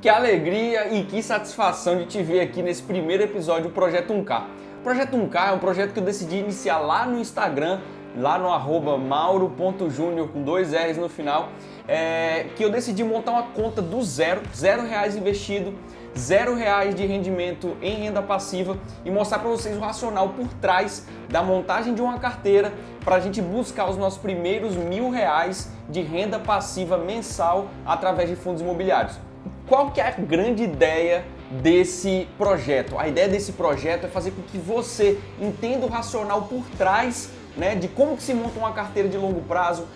Que alegria e que satisfação de te ver aqui nesse primeiro episódio do Projeto 1K. O Projeto 1K é um projeto que eu decidi iniciar lá no Instagram, lá no @mauro.junior com 2 R's no final, que eu decidi montar uma conta do zero, R$0 investido, R$0 de rendimento em renda passiva e mostrar para vocês o racional por trás da montagem de uma carteira para a gente buscar os nossos primeiros R$1.000 de renda passiva mensal através de fundos imobiliários. Qual que é a grande ideia desse projeto? A ideia desse projeto é fazer com que você entenda o racional por trás, de como que se monta uma carteira de longo prazo,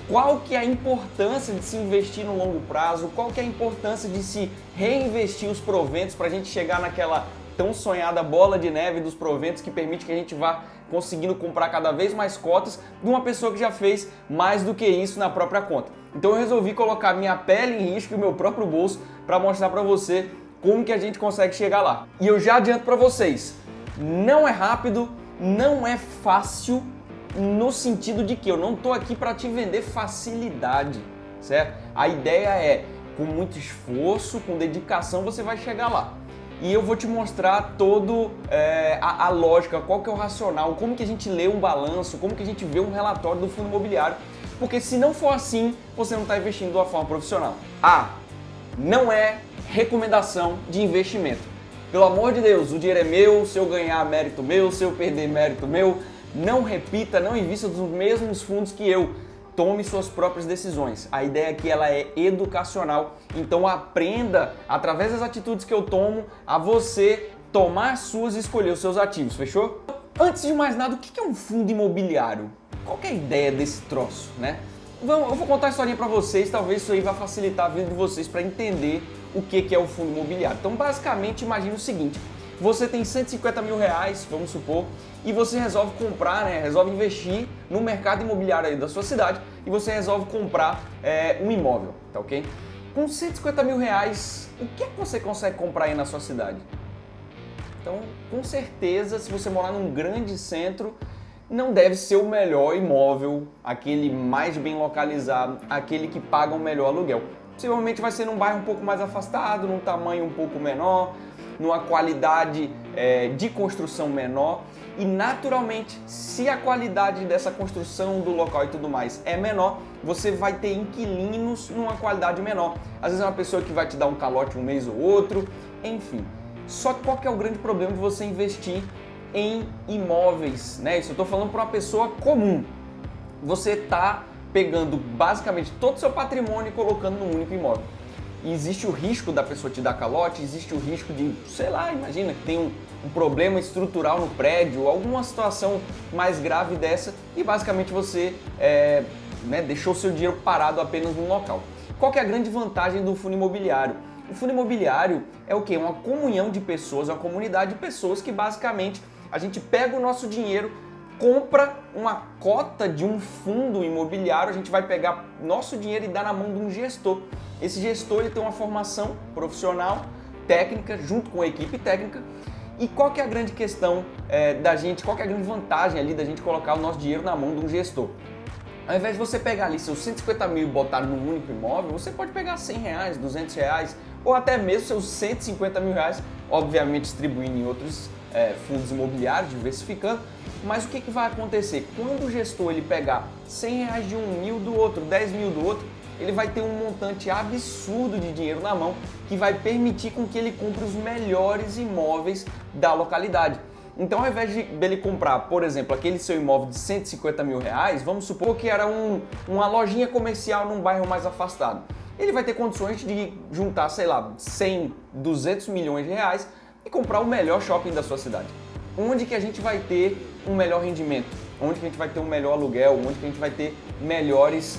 qual que é a importância de se investir no longo prazo, qual que é a importância de se reinvestir os proventos para a gente chegar naquela tão sonhada bola de neve dos proventos que permite que a gente vá conseguindo comprar cada vez mais cotas de uma pessoa que já fez mais do que isso na própria conta. Então eu resolvi colocar minha pele em risco e o meu próprio bolso para mostrar para você como que a gente consegue chegar lá. E eu já adianto para vocês, não é rápido, não é fácil, no sentido de que eu não estou aqui para te vender facilidade, certo? A ideia é, com muito esforço, com dedicação, você vai chegar lá. E eu vou te mostrar todo a lógica, qual que é o racional, como que a gente lê um balanço, como que a gente vê um relatório do fundo imobiliário, porque se não for assim, você não está investindo de uma forma profissional. Não é recomendação de investimento. Pelo amor de Deus, o dinheiro é meu, se eu ganhar mérito meu, se eu perder mérito meu, não repita, não invista nos mesmos fundos que eu. Tome suas próprias decisões. A ideia aqui ela é educacional, então aprenda através das atitudes que eu tomo a você tomar as suas e escolher os seus ativos, fechou? Antes de mais nada, o que é um fundo imobiliário? Qual que é a ideia desse troço, Eu vou contar a historinha para vocês, talvez isso aí vá facilitar a vida de vocês para entender o que é o fundo imobiliário. Então basicamente imagine o seguinte, você tem R$150 mil, vamos supor, e você resolve comprar, resolve investir no mercado imobiliário aí da sua cidade e você resolve comprar um imóvel, tá ok? Com R$150 mil, o que é que você consegue comprar aí na sua cidade? Então, com certeza, se você morar num grande centro, não deve ser o melhor imóvel, aquele mais bem localizado, aquele que paga o melhor aluguel. Possivelmente vai ser num bairro um pouco mais afastado, num tamanho um pouco menor, numa qualidade de construção menor e naturalmente, se a qualidade dessa construção do local e tudo mais é menor, você vai ter inquilinos numa qualidade menor. Às vezes é uma pessoa que vai te dar um calote um mês ou outro, enfim. Só que qual que é o grande problema de você investir em imóveis, Isso eu estou falando para uma pessoa comum. Você está pegando basicamente todo o seu patrimônio e colocando num único imóvel. E existe o risco da pessoa te dar calote, existe o risco de, imagina que tem um problema estrutural no prédio, alguma situação mais grave dessa e basicamente você deixou seu dinheiro parado apenas num local. Qual que é a grande vantagem do fundo imobiliário? O fundo imobiliário é o quê? Uma comunhão de pessoas, uma comunidade de pessoas que basicamente a gente pega o nosso dinheiro, compra uma cota de um fundo imobiliário, a gente vai pegar nosso dinheiro e dar na mão de um gestor. Esse gestor ele tem uma formação profissional, técnica, junto com a equipe técnica. E qual que é a grande questão da gente, qual que é a grande vantagem ali da gente colocar o nosso dinheiro na mão de um gestor? Ao invés de você pegar ali seus R$150 mil e botar num único imóvel, você pode pegar R$100, R$200 ou até mesmo seus R$150 mil, obviamente distribuindo em outros fundos imobiliários, diversificando. Mas o que vai acontecer? Quando o gestor ele pegar R$100 de um, mil do outro, 10 mil do outro, ele vai ter um montante absurdo de dinheiro na mão que vai permitir com que ele compre os melhores imóveis da localidade. Então, ao invés dele comprar, por exemplo, aquele seu imóvel de R$150 mil, vamos supor que era uma lojinha comercial num bairro mais afastado. Ele vai ter condições de juntar, 100, 200 milhões de reais e comprar o melhor shopping da sua cidade. Onde que a gente vai ter um melhor rendimento? Onde que a gente vai ter um melhor aluguel? Onde que a gente vai ter melhores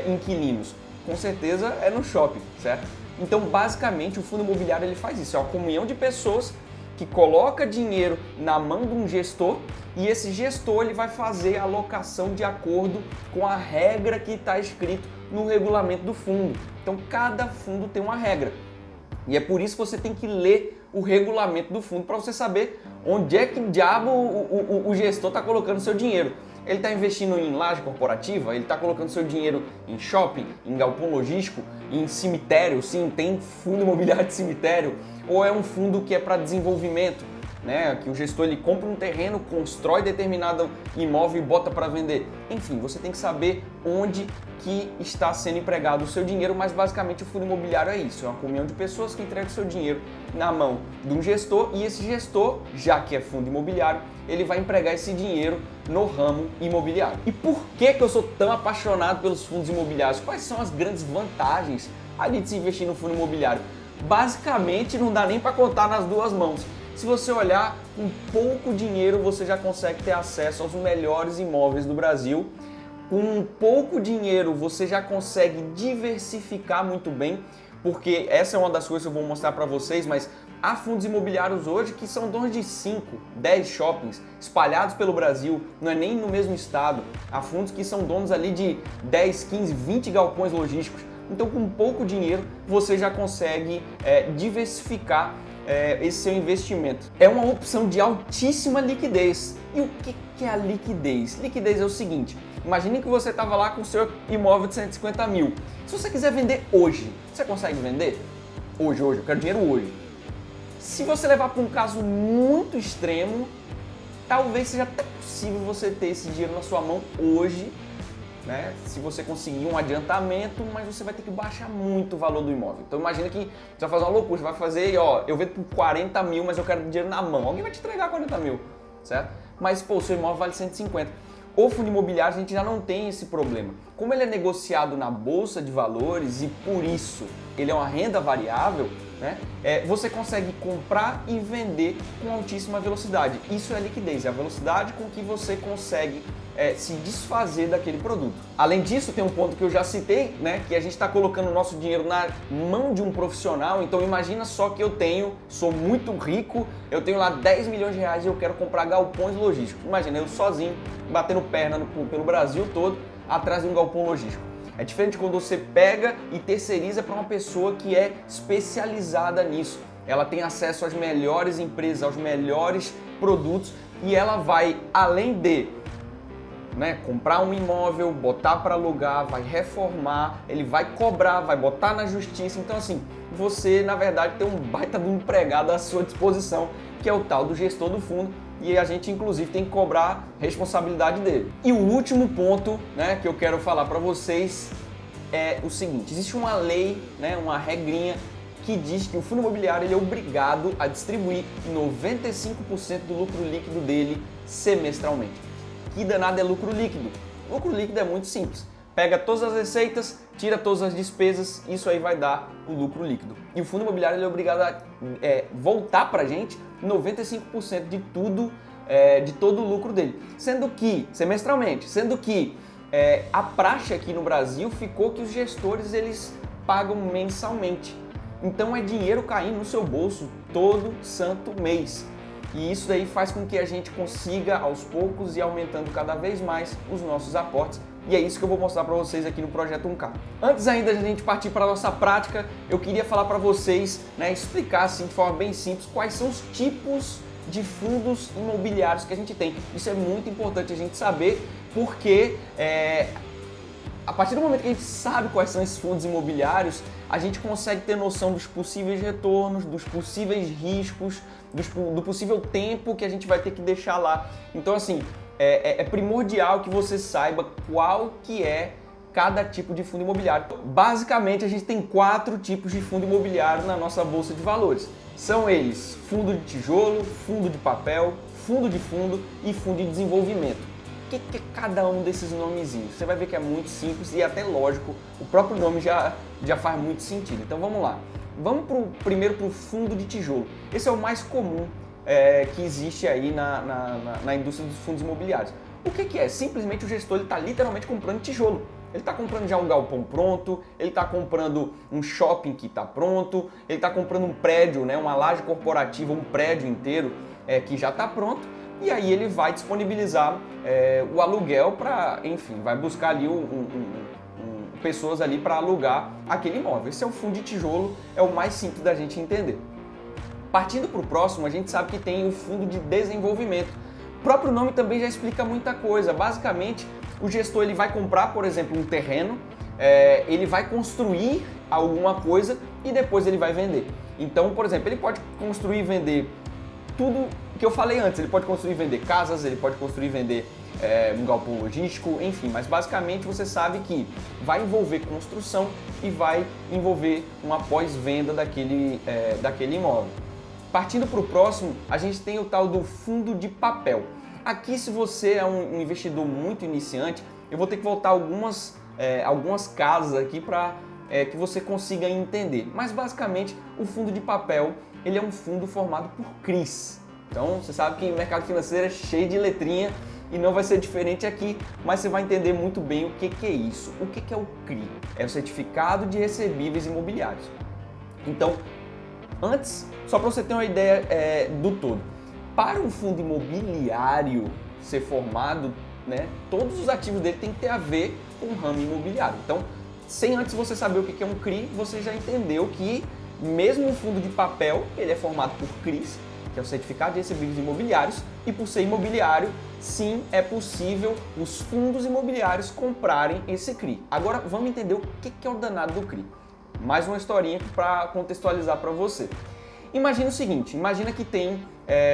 inquilinos? Com certeza é no shopping, certo? Então, basicamente, o fundo imobiliário ele faz isso. É uma comunhão de pessoas que coloca dinheiro na mão de um gestor e esse gestor ele vai fazer a alocação de acordo com a regra que está escrito no regulamento do fundo. Então, cada fundo tem uma regra. E é por isso que você tem que ler o regulamento do fundo para você saber onde é que diabo o gestor está colocando seu dinheiro. Ele está investindo em laje corporativa? Ele está colocando seu dinheiro em shopping, em galpão logístico, em cemitério? Sim, tem fundo imobiliário de cemitério. Ou é um fundo que é para desenvolvimento, né? Que o gestor ele compra um terreno, constrói determinado imóvel e bota para vender. Enfim, você tem que saber onde que está sendo empregado o seu dinheiro, mas basicamente o fundo imobiliário é isso, é uma comunhão de pessoas que entregam o seu dinheiro na mão de um gestor e esse gestor, já que é fundo imobiliário, ele vai empregar esse dinheiro no ramo imobiliário. E por que eu sou tão apaixonado pelos fundos imobiliários? Quais são as grandes vantagens ali de se investir no fundo imobiliário? Basicamente não dá nem para contar nas duas mãos. Se você olhar, com pouco dinheiro você já consegue ter acesso aos melhores imóveis do Brasil. Com pouco dinheiro você já consegue diversificar muito bem, porque essa é uma das coisas que eu vou mostrar para vocês, mas há fundos imobiliários hoje que são donos de 5, 10 shoppings espalhados pelo Brasil, não é nem no mesmo estado. Há fundos que são donos ali de 10, 15, 20 galpões logísticos. Então com pouco dinheiro você já consegue diversificar esse seu investimento. É uma opção de altíssima liquidez. E o que é a liquidez? Liquidez é o seguinte, imagine que você estava lá com o seu imóvel de 150 mil. Se você quiser vender hoje, você consegue vender? Hoje, eu quero dinheiro hoje. Se você levar para um caso muito extremo, talvez seja até possível você ter esse dinheiro na sua mão hoje, né? Se você conseguir um adiantamento, mas você vai ter que baixar muito o valor do imóvel. Então imagina que você vai fazer uma loucura, você vai fazer, eu vendo por 40 mil, mas eu quero dinheiro na mão. Alguém vai te entregar 40 mil, certo? Mas, pô, o seu imóvel vale 150. O fundo imobiliário a gente já não tem esse problema. Como ele é negociado na bolsa de valores e por isso ele é uma renda variável, né? Você consegue comprar e vender com altíssima velocidade. Isso é liquidez, é a velocidade com que você consegue se desfazer daquele produto. Além disso, tem um ponto que eu já citei, né? Que a gente está colocando o nosso dinheiro na mão de um profissional. Então imagina só que sou muito rico, eu tenho lá 10 milhões de reais e eu quero comprar galpões logísticos. Imagina, eu sozinho, batendo perna pelo Brasil todo, atrás de um galpão logístico. É diferente quando você pega e terceiriza para uma pessoa que é especializada nisso. Ela tem acesso às melhores empresas, aos melhores produtos e ela vai, além de comprar um imóvel, botar para alugar, vai reformar, ele vai cobrar, vai botar na justiça. Então assim, você na verdade tem um baita de um empregado à sua disposição, que é o tal do gestor do fundo. E a gente inclusive tem que cobrar responsabilidade dele. E o último ponto, que eu quero falar para vocês é o seguinte: existe uma lei, uma regrinha que diz que o fundo imobiliário ele é obrigado a distribuir 95% do lucro líquido dele semestralmente. Que danado é lucro líquido? Lucro líquido é muito simples. Pega todas as receitas, tira todas as despesas, isso aí vai dar o lucro líquido. E o fundo imobiliário ele é obrigado a voltar para a gente 95% de tudo, de todo o lucro dele. Semestralmente, sendo que a praxe aqui no Brasil ficou que os gestores eles pagam mensalmente. Então é dinheiro caindo no seu bolso todo santo mês. E isso daí faz com que a gente consiga aos poucos ir aumentando cada vez mais os nossos aportes. E é isso que eu vou mostrar para vocês aqui no Projeto 1K. Antes ainda de a gente partir para a nossa prática, eu queria falar para vocês, explicar assim, de forma bem simples, quais são os tipos de fundos imobiliários que a gente tem. Isso é muito importante a gente saber, porque a partir do momento que a gente sabe quais são esses fundos imobiliários, a gente consegue ter noção dos possíveis retornos, dos possíveis riscos, do possível tempo que a gente vai ter que deixar lá. Então assim, é primordial que você saiba qual que é cada tipo de fundo imobiliário. Basicamente, a gente tem 4 tipos de fundo imobiliário na nossa bolsa de valores. São eles: fundo de tijolo, fundo de papel, fundo de fundo e fundo de desenvolvimento. O que é cada um desses nomezinhos? Você vai ver que é muito simples e até lógico, o próprio nome já faz muito sentido. Então vamos lá. Vamos primeiro para o fundo de tijolo. Esse é o mais comum que existe aí na indústria dos fundos imobiliários. O que é? Simplesmente o gestor está literalmente comprando tijolo. Ele está comprando já um galpão pronto, ele está comprando um shopping que está pronto, ele está comprando um prédio, uma laje corporativa, um prédio inteiro que já está pronto, e aí ele vai disponibilizar o aluguel para, enfim, vai buscar ali pessoas ali para alugar aquele imóvel. Esse é o fundo de tijolo, é o mais simples da gente entender. Partindo para o próximo, a gente sabe que tem o fundo de desenvolvimento. O próprio nome também já explica muita coisa. Basicamente, o gestor ele vai comprar, por exemplo, um terreno, ele vai construir alguma coisa e depois ele vai vender. Então, por exemplo, ele pode construir e vender tudo que eu falei antes. Ele pode construir e vender casas, ele pode construir e vender um galpão logístico, enfim. Mas basicamente você sabe que vai envolver construção e vai envolver uma pós-venda daquele imóvel. Partindo para o próximo, a gente tem o tal do fundo de papel. Aqui, se você é um investidor muito iniciante, eu vou ter que voltar algumas casas aqui para que você consiga entender. Mas basicamente, o fundo de papel ele é um fundo formado por CRIs. Então, você sabe que o mercado financeiro é cheio de letrinha e não vai ser diferente aqui, mas você vai entender muito bem o que é isso. O que é o CRI? É o Certificado de Recebíveis Imobiliários. Então, antes, só para você ter uma ideia do todo, para um fundo imobiliário ser formado, né, todos os ativos dele têm que ter a ver com o ramo imobiliário. Então, sem antes você saber o que é um CRI, você já entendeu que mesmo um fundo de papel, ele é formado por CRIs, que é o Certificado de Recebíveis Imobiliários, e por ser imobiliário, sim, é possível os fundos imobiliários comprarem esse CRI. Agora, vamos entender o que é o danado do CRI. Mais uma historinha para contextualizar para você. Imagina o seguinte, imagina que tem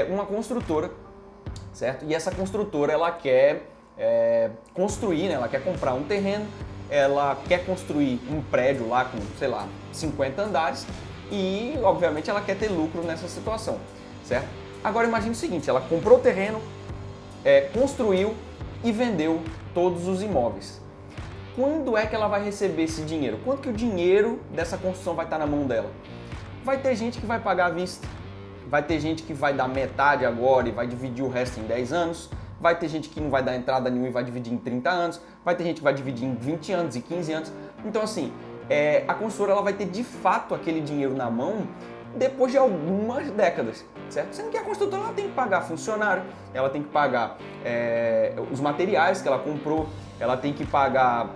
uma construtora, certo? E essa construtora, ela quer construir, né? Ela quer comprar um terreno, ela quer construir um prédio lá com, sei lá, 50 andares e, obviamente, ela quer ter lucro nessa situação, certo? Agora imagine o seguinte, ela comprou o terreno, construiu e vendeu todos os imóveis. Quando é que ela vai receber esse dinheiro? Quando que o dinheiro dessa construção vai estar na mão dela? Vai ter gente que vai pagar à vista, vai ter gente que vai dar metade agora e vai dividir o resto em 10 anos, vai ter gente que não vai dar entrada nenhuma e vai dividir em 30 anos, vai ter gente que vai dividir em 20 anos e 15 anos. Então assim, a construtora ela vai ter de fato aquele dinheiro na mão depois de algumas décadas, certo? Sendo que a construtora ela tem que pagar funcionário, ela tem que pagar os materiais que ela comprou, ela tem que pagar...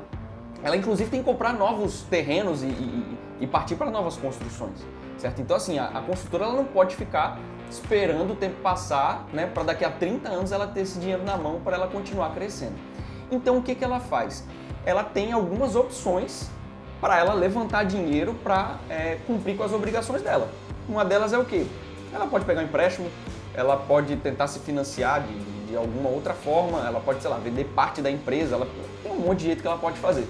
Ela inclusive tem que comprar novos terrenos e partir para novas construções, certo? Então assim, a construtora ela não pode ficar esperando o tempo passar, né, para daqui a 30 anos ela ter esse dinheiro na mão para ela continuar crescendo. Então o que ela faz? Ela tem algumas opções para ela levantar dinheiro para cumprir com as obrigações dela. Uma delas é o quê? Ela pode pegar um empréstimo, ela pode tentar se financiar de alguma outra forma, ela pode, sei lá, vender parte da empresa, ela tem um monte de jeito que ela pode fazer.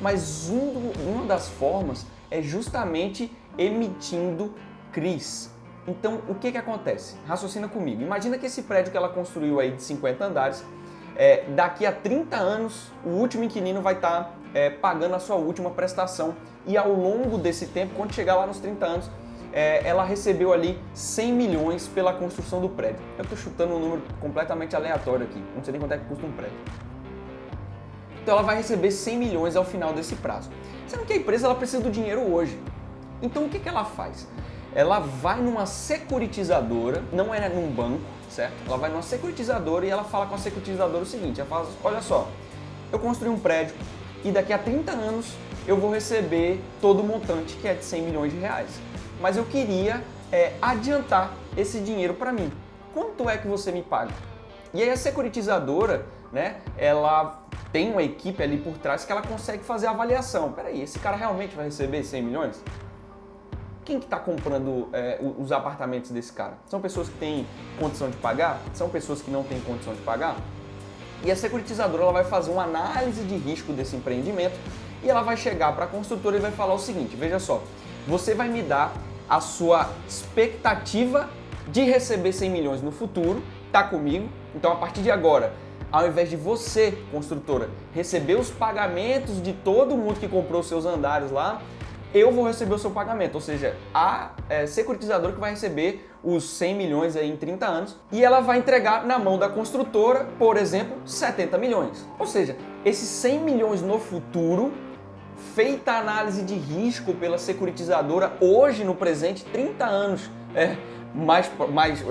Mas uma das formas é justamente emitindo CRIs. Então, o que acontece? Raciocina comigo. Imagina que esse prédio que ela construiu aí de 50 andares, daqui a 30 anos, o último inquilino vai estar pagando a sua última prestação. E ao longo desse tempo, quando chegar lá nos 30 anos, ela recebeu ali 100 milhões pela construção do prédio. Eu estou chutando um número completamente aleatório aqui, não sei nem quanto é que custa um prédio. Então ela vai receber 100 milhões ao final desse prazo. Sendo que a empresa ela precisa do dinheiro hoje. Então o que ela faz? Ela vai numa securitizadora, não é num banco, certo? Ela vai numa securitizadora e ela fala com a securitizadora o seguinte, ela fala, olha só, eu construí um prédio e daqui a 30 anos eu vou receber todo o montante que é de 100 milhões de reais. Mas eu queria adiantar esse dinheiro para mim. Quanto é que você me paga? E aí a securitizadora, né, ela tem uma equipe ali por trás que ela consegue fazer a avaliação. Peraí, esse cara realmente vai receber 100 milhões? Quem que está comprando os apartamentos desse cara? São pessoas que têm condição de pagar? São pessoas que não têm condição de pagar? E a securitizadora ela vai fazer uma análise de risco desse empreendimento e ela vai chegar para a construtora e vai falar o seguinte, veja só, você vai me dar a sua expectativa de receber 100 milhões no futuro, tá comigo? Então a partir de agora, ao invés de você, construtora, receber os pagamentos de todo mundo que comprou seus andares lá, eu vou receber o seu pagamento, ou seja, a securitizadora que vai receber os 100 milhões aí em 30 anos e ela vai entregar na mão da construtora, por exemplo, 70 milhões. Ou seja, esses 100 milhões no futuro, feita a análise de risco pela securitizadora, hoje no presente, 30 anos mais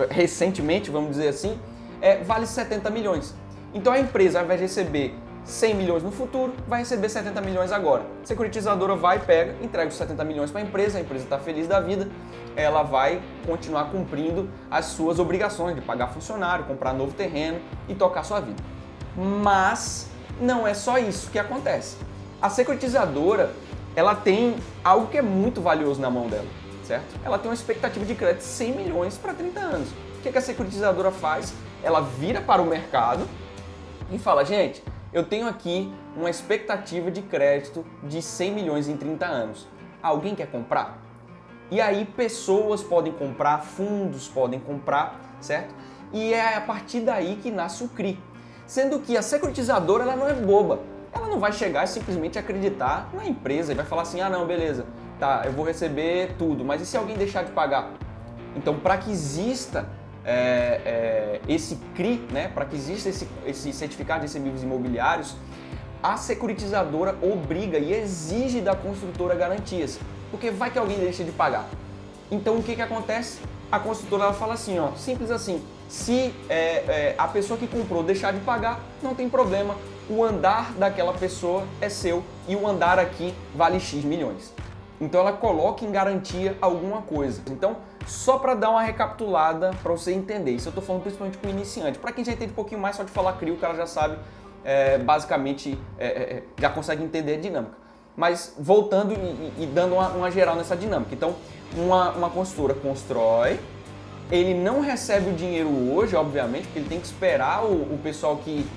recentemente, vamos dizer assim, vale 70 milhões. Então a empresa, ao invés de receber 100 milhões no futuro, vai receber 70 milhões agora. A securitizadora vai, pega, entrega os 70 milhões para a empresa está feliz da vida, ela vai continuar cumprindo as suas obrigações de pagar funcionário, comprar novo terreno e tocar sua vida. Mas não é só isso que acontece. A securitizadora, ela tem algo que é muito valioso na mão dela, certo? Ela tem uma expectativa de crédito de 100 milhões para 30 anos. O que a securitizadora faz? Ela vira para o mercado e fala, gente, eu tenho aqui uma expectativa de crédito de 100 milhões em 30 anos. Alguém quer comprar? E aí pessoas podem comprar, fundos podem comprar, certo? E é a partir daí que nasce o CRI. Sendo que a securitizadora ela não é boba. Ela não vai chegar e simplesmente acreditar na empresa e vai falar assim, ah não, beleza, tá, eu vou receber tudo, mas e se alguém deixar de pagar? Então, para que exista esse CRI, né, para que exista esse certificado de recebíveis imobiliários, a securitizadora obriga e exige da construtora garantias, porque vai que alguém deixa de pagar. Então, o que acontece? A construtora ela fala assim, ó, simples assim, se a pessoa que comprou deixar de pagar, não tem problema, o andar daquela pessoa é seu e o andar aqui vale X milhões. Então ela coloca em garantia alguma coisa. Então, só para dar uma recapitulada para você entender, isso eu estou falando principalmente com o iniciante. Para quem já entende um pouquinho mais, só de falar CRI, o cara já sabe, basicamente, já consegue entender a dinâmica. Mas voltando e dando uma geral nessa dinâmica. Então, uma construtora constrói, ele não recebe o dinheiro hoje, obviamente, porque ele tem que esperar o pessoal que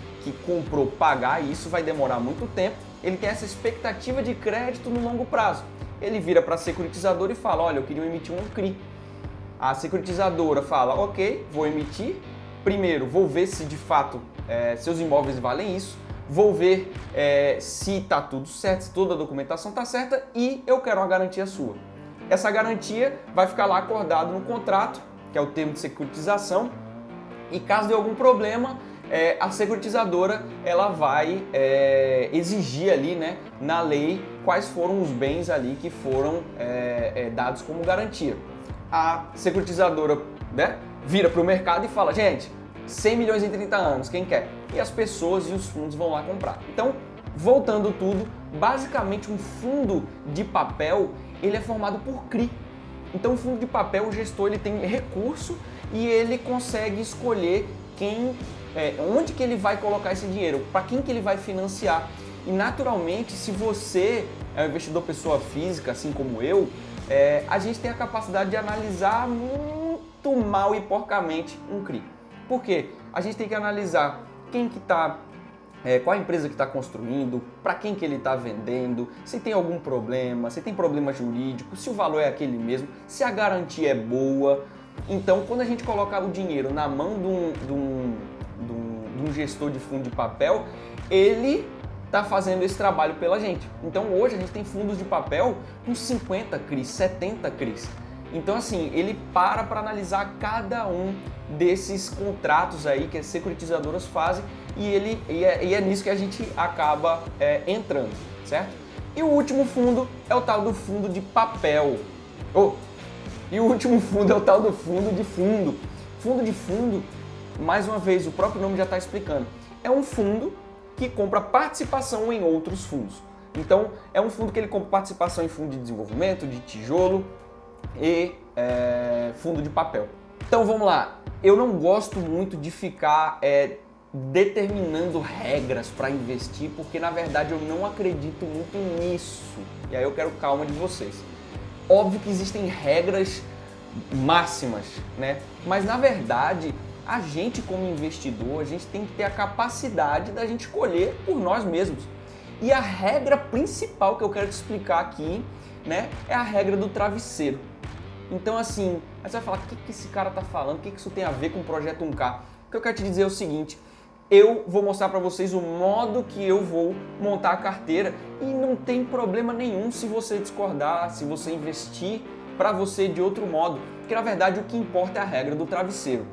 comprou pagar, e isso vai demorar muito tempo. Ele tem essa expectativa de crédito no longo prazo. Ele vira para a securitizadora e fala, olha, eu queria emitir um CRI. A securitizadora fala, ok, vou emitir. Primeiro, vou ver se de fato seus imóveis valem isso. Vou ver se está tudo certo, se toda a documentação está certa e eu quero uma garantia sua. Essa garantia vai ficar lá acordado no contrato, que é o termo de securitização, e caso de algum problema, a securitizadora ela vai exigir ali, né, na lei quais foram os bens ali que foram dados como garantia. A securitizadora, né, vira para o mercado e fala, gente, 100 milhões em 30 anos, quem quer? E as pessoas e os fundos vão lá comprar. Então, voltando tudo, basicamente um fundo de papel, ele é formado por CRI. Então, o fundo de papel, o gestor ele tem recurso e ele consegue escolher onde que ele vai colocar esse dinheiro, para quem que ele vai financiar. E naturalmente, se você é um investidor pessoa física, assim como eu, a gente tem a capacidade de analisar muito mal e porcamente um CRI. Por quê? A gente tem que analisar quem que está, qual a empresa que está construindo, para quem que ele está vendendo, se tem algum problema, se tem problema jurídico, se o valor é aquele mesmo, se a garantia é boa. Então, quando a gente coloca o dinheiro na mão de um gestor de fundo de papel, ele está fazendo esse trabalho pela gente. Então, hoje a gente tem fundos de papel com 50 CRIs, 70 CRIs. Então, assim, ele para analisar cada um desses contratos aí que as securitizadoras fazem e é nisso que a gente acaba entrando, certo? E o último fundo é o tal do fundo de papel. E o último fundo é o tal do fundo de fundo. Fundo de fundo, mais uma vez, o próprio nome já está explicando. É um fundo que compra participação em outros fundos. Então, é um fundo que ele compra participação em fundo de desenvolvimento, de tijolo e fundo de papel. Então, vamos lá. Eu não gosto muito de ficar determinando regras para investir, porque, na verdade, eu não acredito muito nisso. E aí eu quero calma de vocês. Óbvio que existem regras máximas, né? Mas na verdade, a gente como investidor, a gente tem que ter a capacidade da gente escolher por nós mesmos. E a regra principal que eu quero te explicar aqui, né, é a regra do travesseiro. Então assim, aí você vai falar, o que esse cara tá falando? O que isso tem a ver com o Projeto 1K? O que eu quero te dizer é o seguinte, eu vou mostrar para vocês o modo que eu vou montar a carteira e não tem problema nenhum se você discordar, se você investir para você de outro modo, porque na verdade o que importa é a regra do travesseiro.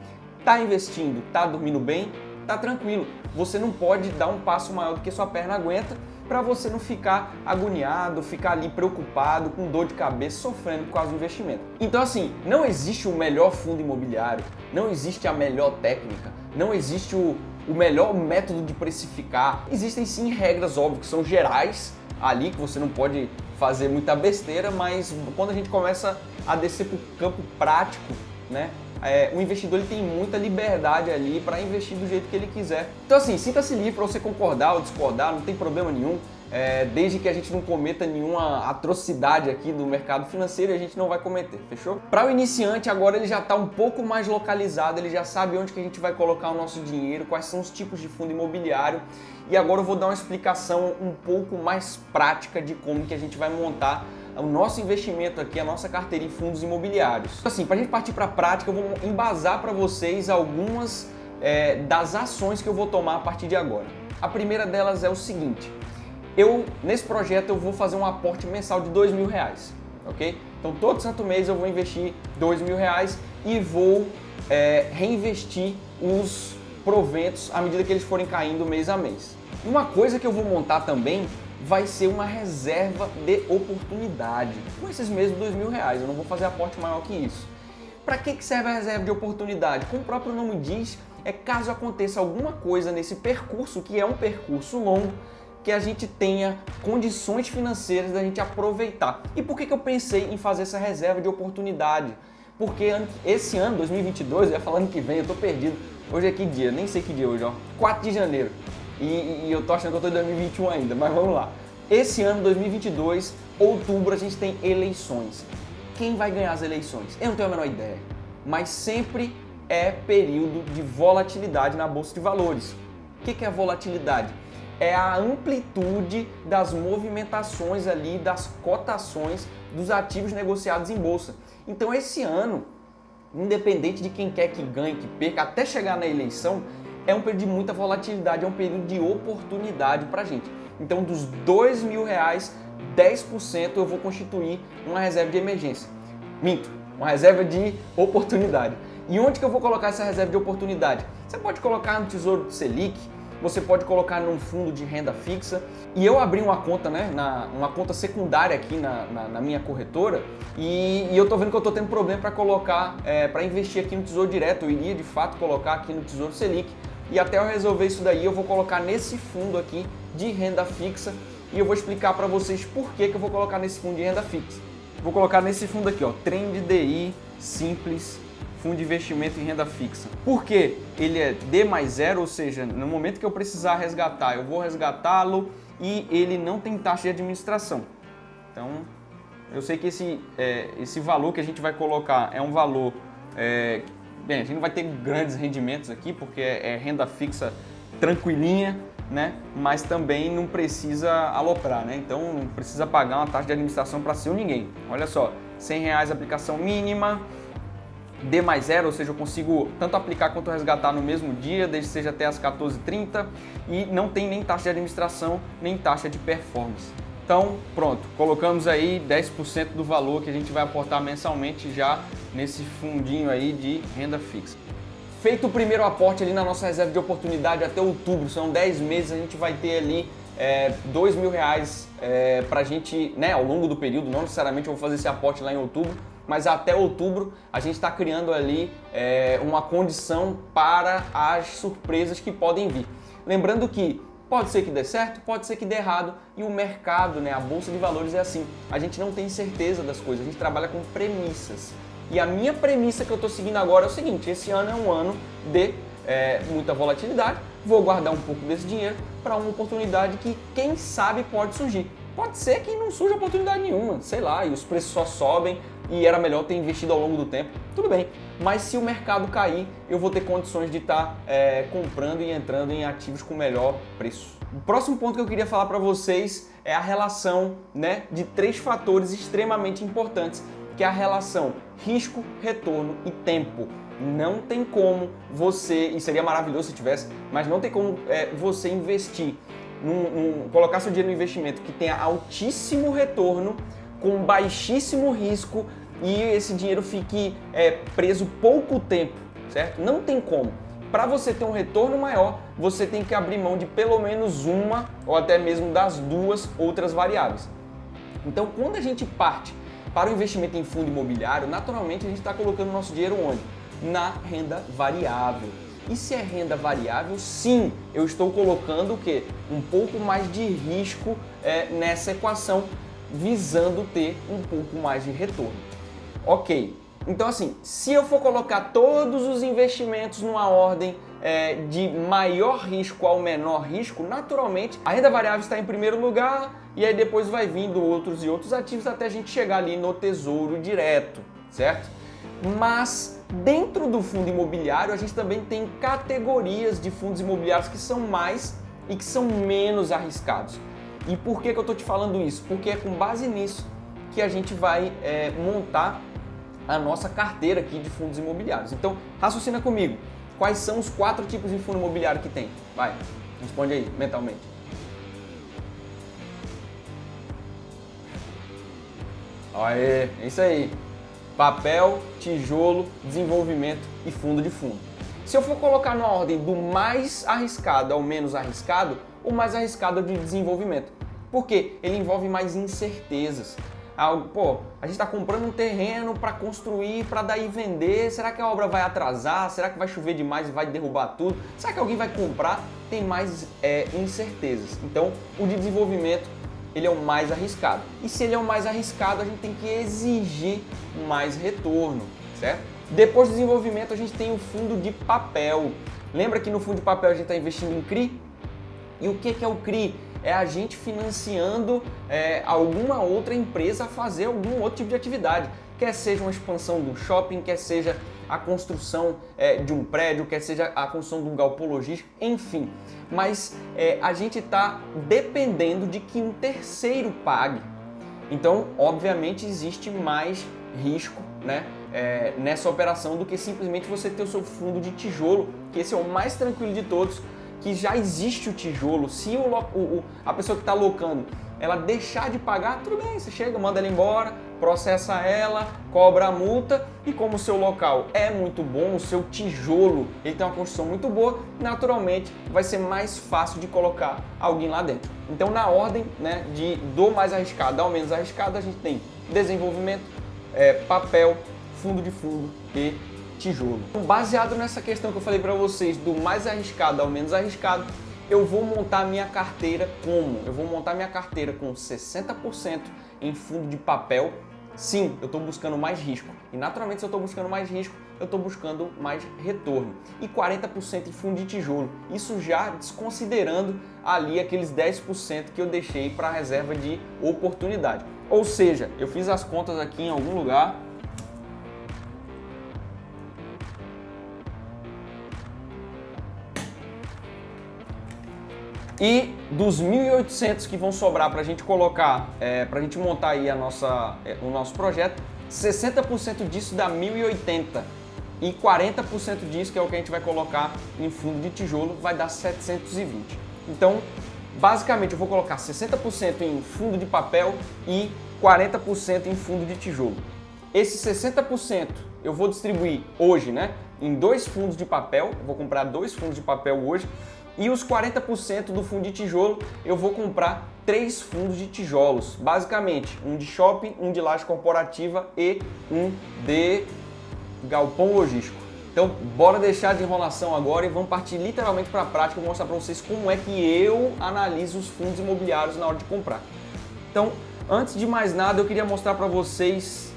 Tá investindo, tá dormindo bem, tá tranquilo. Você não pode dar um passo maior do que sua perna aguenta para você não ficar agoniado, ficar ali preocupado, com dor de cabeça, sofrendo por causa do investimento. Então assim, não existe o melhor fundo imobiliário, não existe a melhor técnica, não existe o o melhor método de precificar. Existem sim regras óbvias que são gerais ali, que você não pode fazer muita besteira, mas quando a gente começa a descer para o campo prático, né? O investidor ele tem muita liberdade ali para investir do jeito que ele quiser. Então assim, sinta-se livre para você concordar ou discordar, não tem problema nenhum. Desde que a gente não cometa nenhuma atrocidade aqui do mercado financeiro, a gente não vai cometer, fechou? Para o iniciante, agora ele já está um pouco mais localizado, ele já sabe onde que a gente vai colocar o nosso dinheiro, quais são os tipos de fundo imobiliário, e agora eu vou dar uma explicação um pouco mais prática de como que a gente vai montar o nosso investimento aqui, a nossa carteira em fundos imobiliários. Assim, para a gente partir para a prática, eu vou embasar para vocês algumas das ações que eu vou tomar a partir de agora. A primeira delas é o seguinte: nesse projeto eu vou fazer um aporte mensal de R$2.000, ok? Então todo santo mês eu vou investir R$2.000 e vou reinvestir os proventos à medida que eles forem caindo mês a mês. Uma coisa que eu vou montar também vai ser uma reserva de oportunidade, com esses mesmos R$2.000, eu não vou fazer aporte maior que isso. Para que serve a reserva de oportunidade? Como o próprio nome diz, caso aconteça alguma coisa nesse percurso, que é um percurso longo, que a gente tenha condições financeiras da gente aproveitar. E por que eu pensei em fazer essa reserva de oportunidade? Porque esse ano, 2022, eu ia falando que vem, eu tô perdido. Hoje é que dia? Nem sei que dia hoje, ó. 4 de janeiro. E eu tô achando que eu tô em 2021 ainda, mas vamos lá. Esse ano, 2022, outubro, a gente tem eleições. Quem vai ganhar as eleições? Eu não tenho a menor ideia. Mas sempre é período de volatilidade na Bolsa de Valores. O que é a volatilidade? É a amplitude das movimentações ali, das cotações dos ativos negociados em bolsa. Então esse ano, independente de quem quer que ganhe, que perca, até chegar na eleição, é um período de muita volatilidade, é um período de oportunidade para a gente. Então dos R$2.000, 10% eu vou constituir uma reserva de emergência. Minto, uma reserva de oportunidade. E onde que eu vou colocar essa reserva de oportunidade? Você pode colocar no Tesouro Selic, você pode colocar num fundo de renda fixa. E eu abri uma conta, né, uma conta secundária aqui na minha corretora, e eu tô vendo que eu tô tendo problema para colocar, para investir aqui no Tesouro Direto. Eu iria de fato colocar aqui no Tesouro Selic, e até eu resolver isso daí eu vou colocar nesse fundo aqui de renda fixa, e eu vou explicar para vocês por que eu vou colocar nesse fundo de renda fixa. Vou colocar nesse fundo aqui, ó, Trend DI Simples, fundo de investimento em renda fixa. Porque ele é D+0, ou seja, no momento que eu precisar resgatar, eu vou resgatá-lo, e ele não tem taxa de administração. Então, eu sei que esse valor que a gente vai colocar é um valor... bem, a gente não vai ter grandes rendimentos aqui, porque é renda fixa tranquilinha, né? Mas também não precisa aloprar, né? Então, não precisa pagar uma taxa de administração para ser ninguém. Olha só, R$100 aplicação mínima, D+0, ou seja, eu consigo tanto aplicar quanto resgatar no mesmo dia, desde que seja até as 14h30, e não tem nem taxa de administração, nem taxa de performance. Então, pronto, colocamos aí 10% do valor que a gente vai aportar mensalmente já nesse fundinho aí de renda fixa. Feito o primeiro aporte ali na nossa reserva de oportunidade até outubro, são 10 meses, a gente vai ter ali R$2.000 para a gente, né, ao longo do período. Não necessariamente eu vou fazer esse aporte lá em outubro, mas até outubro a gente está criando ali uma condição para as surpresas que podem vir. Lembrando que pode ser que dê certo, pode ser que dê errado, e o mercado, né, a Bolsa de Valores é assim, a gente não tem certeza das coisas, a gente trabalha com premissas. E a minha premissa que eu estou seguindo agora é o seguinte: esse ano é um ano de muita volatilidade, vou guardar um pouco desse dinheiro para uma oportunidade que, quem sabe, pode surgir. Pode ser que não surja oportunidade nenhuma, sei lá, e os preços só sobem e era melhor ter investido ao longo do tempo, tudo bem. Mas se o mercado cair, eu vou ter condições de estar comprando e entrando em ativos com melhor preço. O próximo ponto que eu queria falar para vocês é a relação, né, de 3 fatores extremamente importantes, que é a relação risco, retorno e tempo. Não tem como você, e seria maravilhoso se tivesse, mas não tem como você investir, colocar seu dinheiro no investimento que tenha altíssimo retorno, com baixíssimo risco, e esse dinheiro fique preso pouco tempo, certo? Não tem como. Para você ter um retorno maior, você tem que abrir mão de pelo menos uma ou até mesmo das 2 outras variáveis. Então, quando a gente parte para o investimento em fundo imobiliário, naturalmente a gente está colocando o nosso dinheiro onde? Na renda variável. E se é renda variável, sim, eu estou colocando o quê? Um pouco mais de risco nessa equação, visando ter um pouco mais de retorno. Ok, então assim, se eu for colocar todos os investimentos numa ordem de maior risco ao menor risco, naturalmente a renda variável está em primeiro lugar e aí depois vai vindo outros e outros ativos até a gente chegar ali no tesouro direto, certo? Mas dentro do fundo imobiliário a gente também tem categorias de fundos imobiliários que são mais e que são menos arriscados. E por que eu estou te falando isso? Porque é com base nisso que a gente vai montar a nossa carteira aqui de fundos imobiliários. Então, raciocina comigo. Quais são os 4 tipos de fundo imobiliário que tem? Vai, responde aí, mentalmente. Aê, é isso aí. Papel, tijolo, desenvolvimento e fundo de fundo. Se eu for colocar na ordem do mais arriscado ao menos arriscado, o mais arriscado é o de desenvolvimento. Por quê? Ele envolve mais incertezas. Pô, a gente está comprando um terreno para construir, para daí vender. Será que a obra vai atrasar? Será que vai chover demais e vai derrubar tudo? Será que alguém vai comprar? Tem mais incertezas. Então, o de desenvolvimento, ele é o mais arriscado. E se ele é o mais arriscado, a gente tem que exigir mais retorno, certo? Depois do desenvolvimento, a gente tem o fundo de papel. Lembra que no fundo de papel a gente está investindo em CRI? E o que é o CRI? É a gente financiando alguma outra empresa a fazer algum outro tipo de atividade. Quer seja uma expansão do shopping, quer seja a construção de um prédio, quer seja a construção de um galpão logístico, enfim. Mas a gente está dependendo de que um terceiro pague. Então, obviamente, existe mais risco, né, nessa operação do que simplesmente você ter o seu fundo de tijolo, que esse é o mais tranquilo de todos, que já existe o tijolo. Se a pessoa que está locando, ela deixar de pagar, tudo bem, você chega, manda ela embora, processa ela, cobra a multa e como o seu local é muito bom, o seu tijolo ele tem uma construção muito boa, naturalmente vai ser mais fácil de colocar alguém lá dentro. Então na ordem, né, do mais arriscado ao menos arriscado, a gente tem desenvolvimento, papel, fundo de fundo e tijolo. Baseado nessa questão que eu falei para vocês do mais arriscado ao menos arriscado, eu vou montar minha carteira como? Eu vou montar minha carteira com 60% em fundo de papel. Sim, eu estou buscando mais risco. E naturalmente, se eu estou buscando mais risco, eu estou buscando mais retorno. E 40% em fundo de tijolo. Isso já desconsiderando ali aqueles 10% que eu deixei para reserva de oportunidade. Ou seja, eu fiz as contas aqui em algum lugar. E dos 1.800 que vão sobrar para a gente colocar, para a gente montar aí o nosso projeto, 60% disso dá 1.080 e 40% disso, que é o que a gente vai colocar em fundo de tijolo, vai dar 720. Então, basicamente, eu vou colocar 60% em fundo de papel e 40% em fundo de tijolo. Esse 60% eu vou distribuir hoje, né, em 2 fundos de papel, vou comprar 2 fundos de papel hoje. E os 40% do fundo de tijolo, eu vou comprar 3 fundos de tijolos. Basicamente, um de shopping, um de laje corporativa e um de galpão logístico. Então, bora deixar de enrolação agora e vamos partir literalmente para a prática. Eu vou mostrar para vocês como é que eu analiso os fundos imobiliários na hora de comprar. Então, antes de mais nada, eu queria mostrar para vocês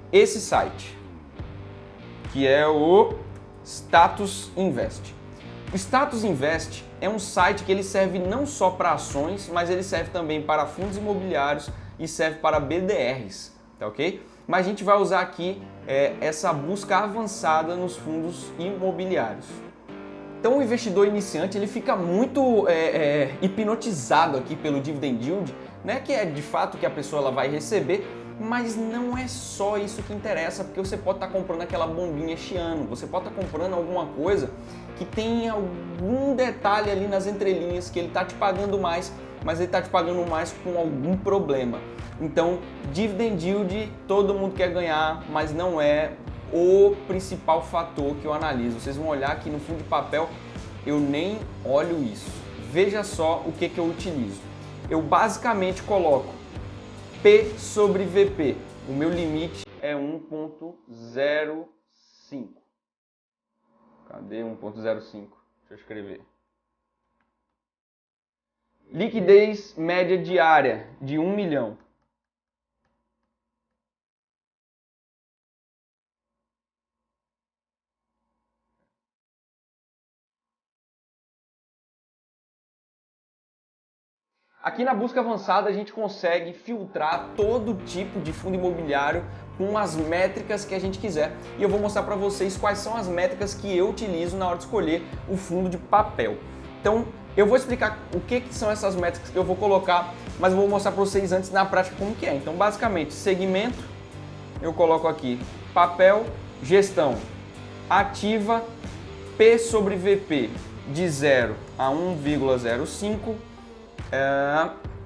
esse site, que é o Status Invest. O Status Invest é um site que ele serve não só para ações, mas ele serve também para fundos imobiliários e serve para BDRs, tá ok? Mas a gente vai usar aqui essa busca avançada nos fundos imobiliários. Então o investidor iniciante ele fica muito hipnotizado aqui pelo dividend yield, né? Que é de fato que a pessoa ela vai receber, mas não é só isso que interessa, porque você pode estar comprando aquela bombinha chiando, você pode estar comprando alguma coisa que tem algum detalhe ali nas entrelinhas que ele está te pagando mais, mas ele está te pagando mais com algum problema. Então, dividend yield todo mundo quer ganhar, mas não é o principal fator que eu analiso. Vocês vão olhar aqui no fundo de papel, eu nem olho isso. Veja só o que eu utilizo. Eu basicamente coloco P sobre VP. O meu limite é 1.05. Cadê 1.05? Deixa eu escrever. Liquidez média diária de 1 milhão. Aqui na busca avançada a gente consegue filtrar todo tipo de fundo imobiliário com as métricas que a gente quiser. E eu vou mostrar para vocês quais são as métricas que eu utilizo na hora de escolher o fundo de papel. Então eu vou explicar o que são essas métricas que eu vou colocar, mas eu vou mostrar para vocês antes na prática como que é. Então basicamente segmento, eu coloco aqui papel, gestão ativa, P sobre VP de 0 a 1,05.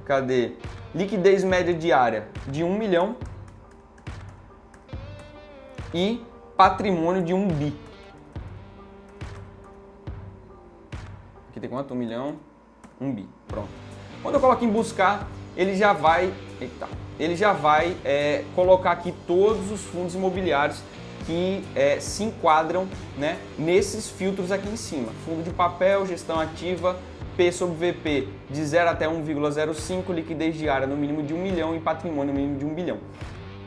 Cadê? Liquidez média diária de 1 milhão e patrimônio de 1 bi. Aqui tem quanto? 1 milhão, 1 bi. Pronto. Quando eu coloco em buscar, ele já vai colocar aqui todos os fundos imobiliários que se enquadram, né, nesses filtros aqui em cima. Fundo de papel, gestão ativa, P sobre VP de 0 até 1,05, liquidez diária no mínimo de 1 milhão e patrimônio no mínimo de 1 bilhão.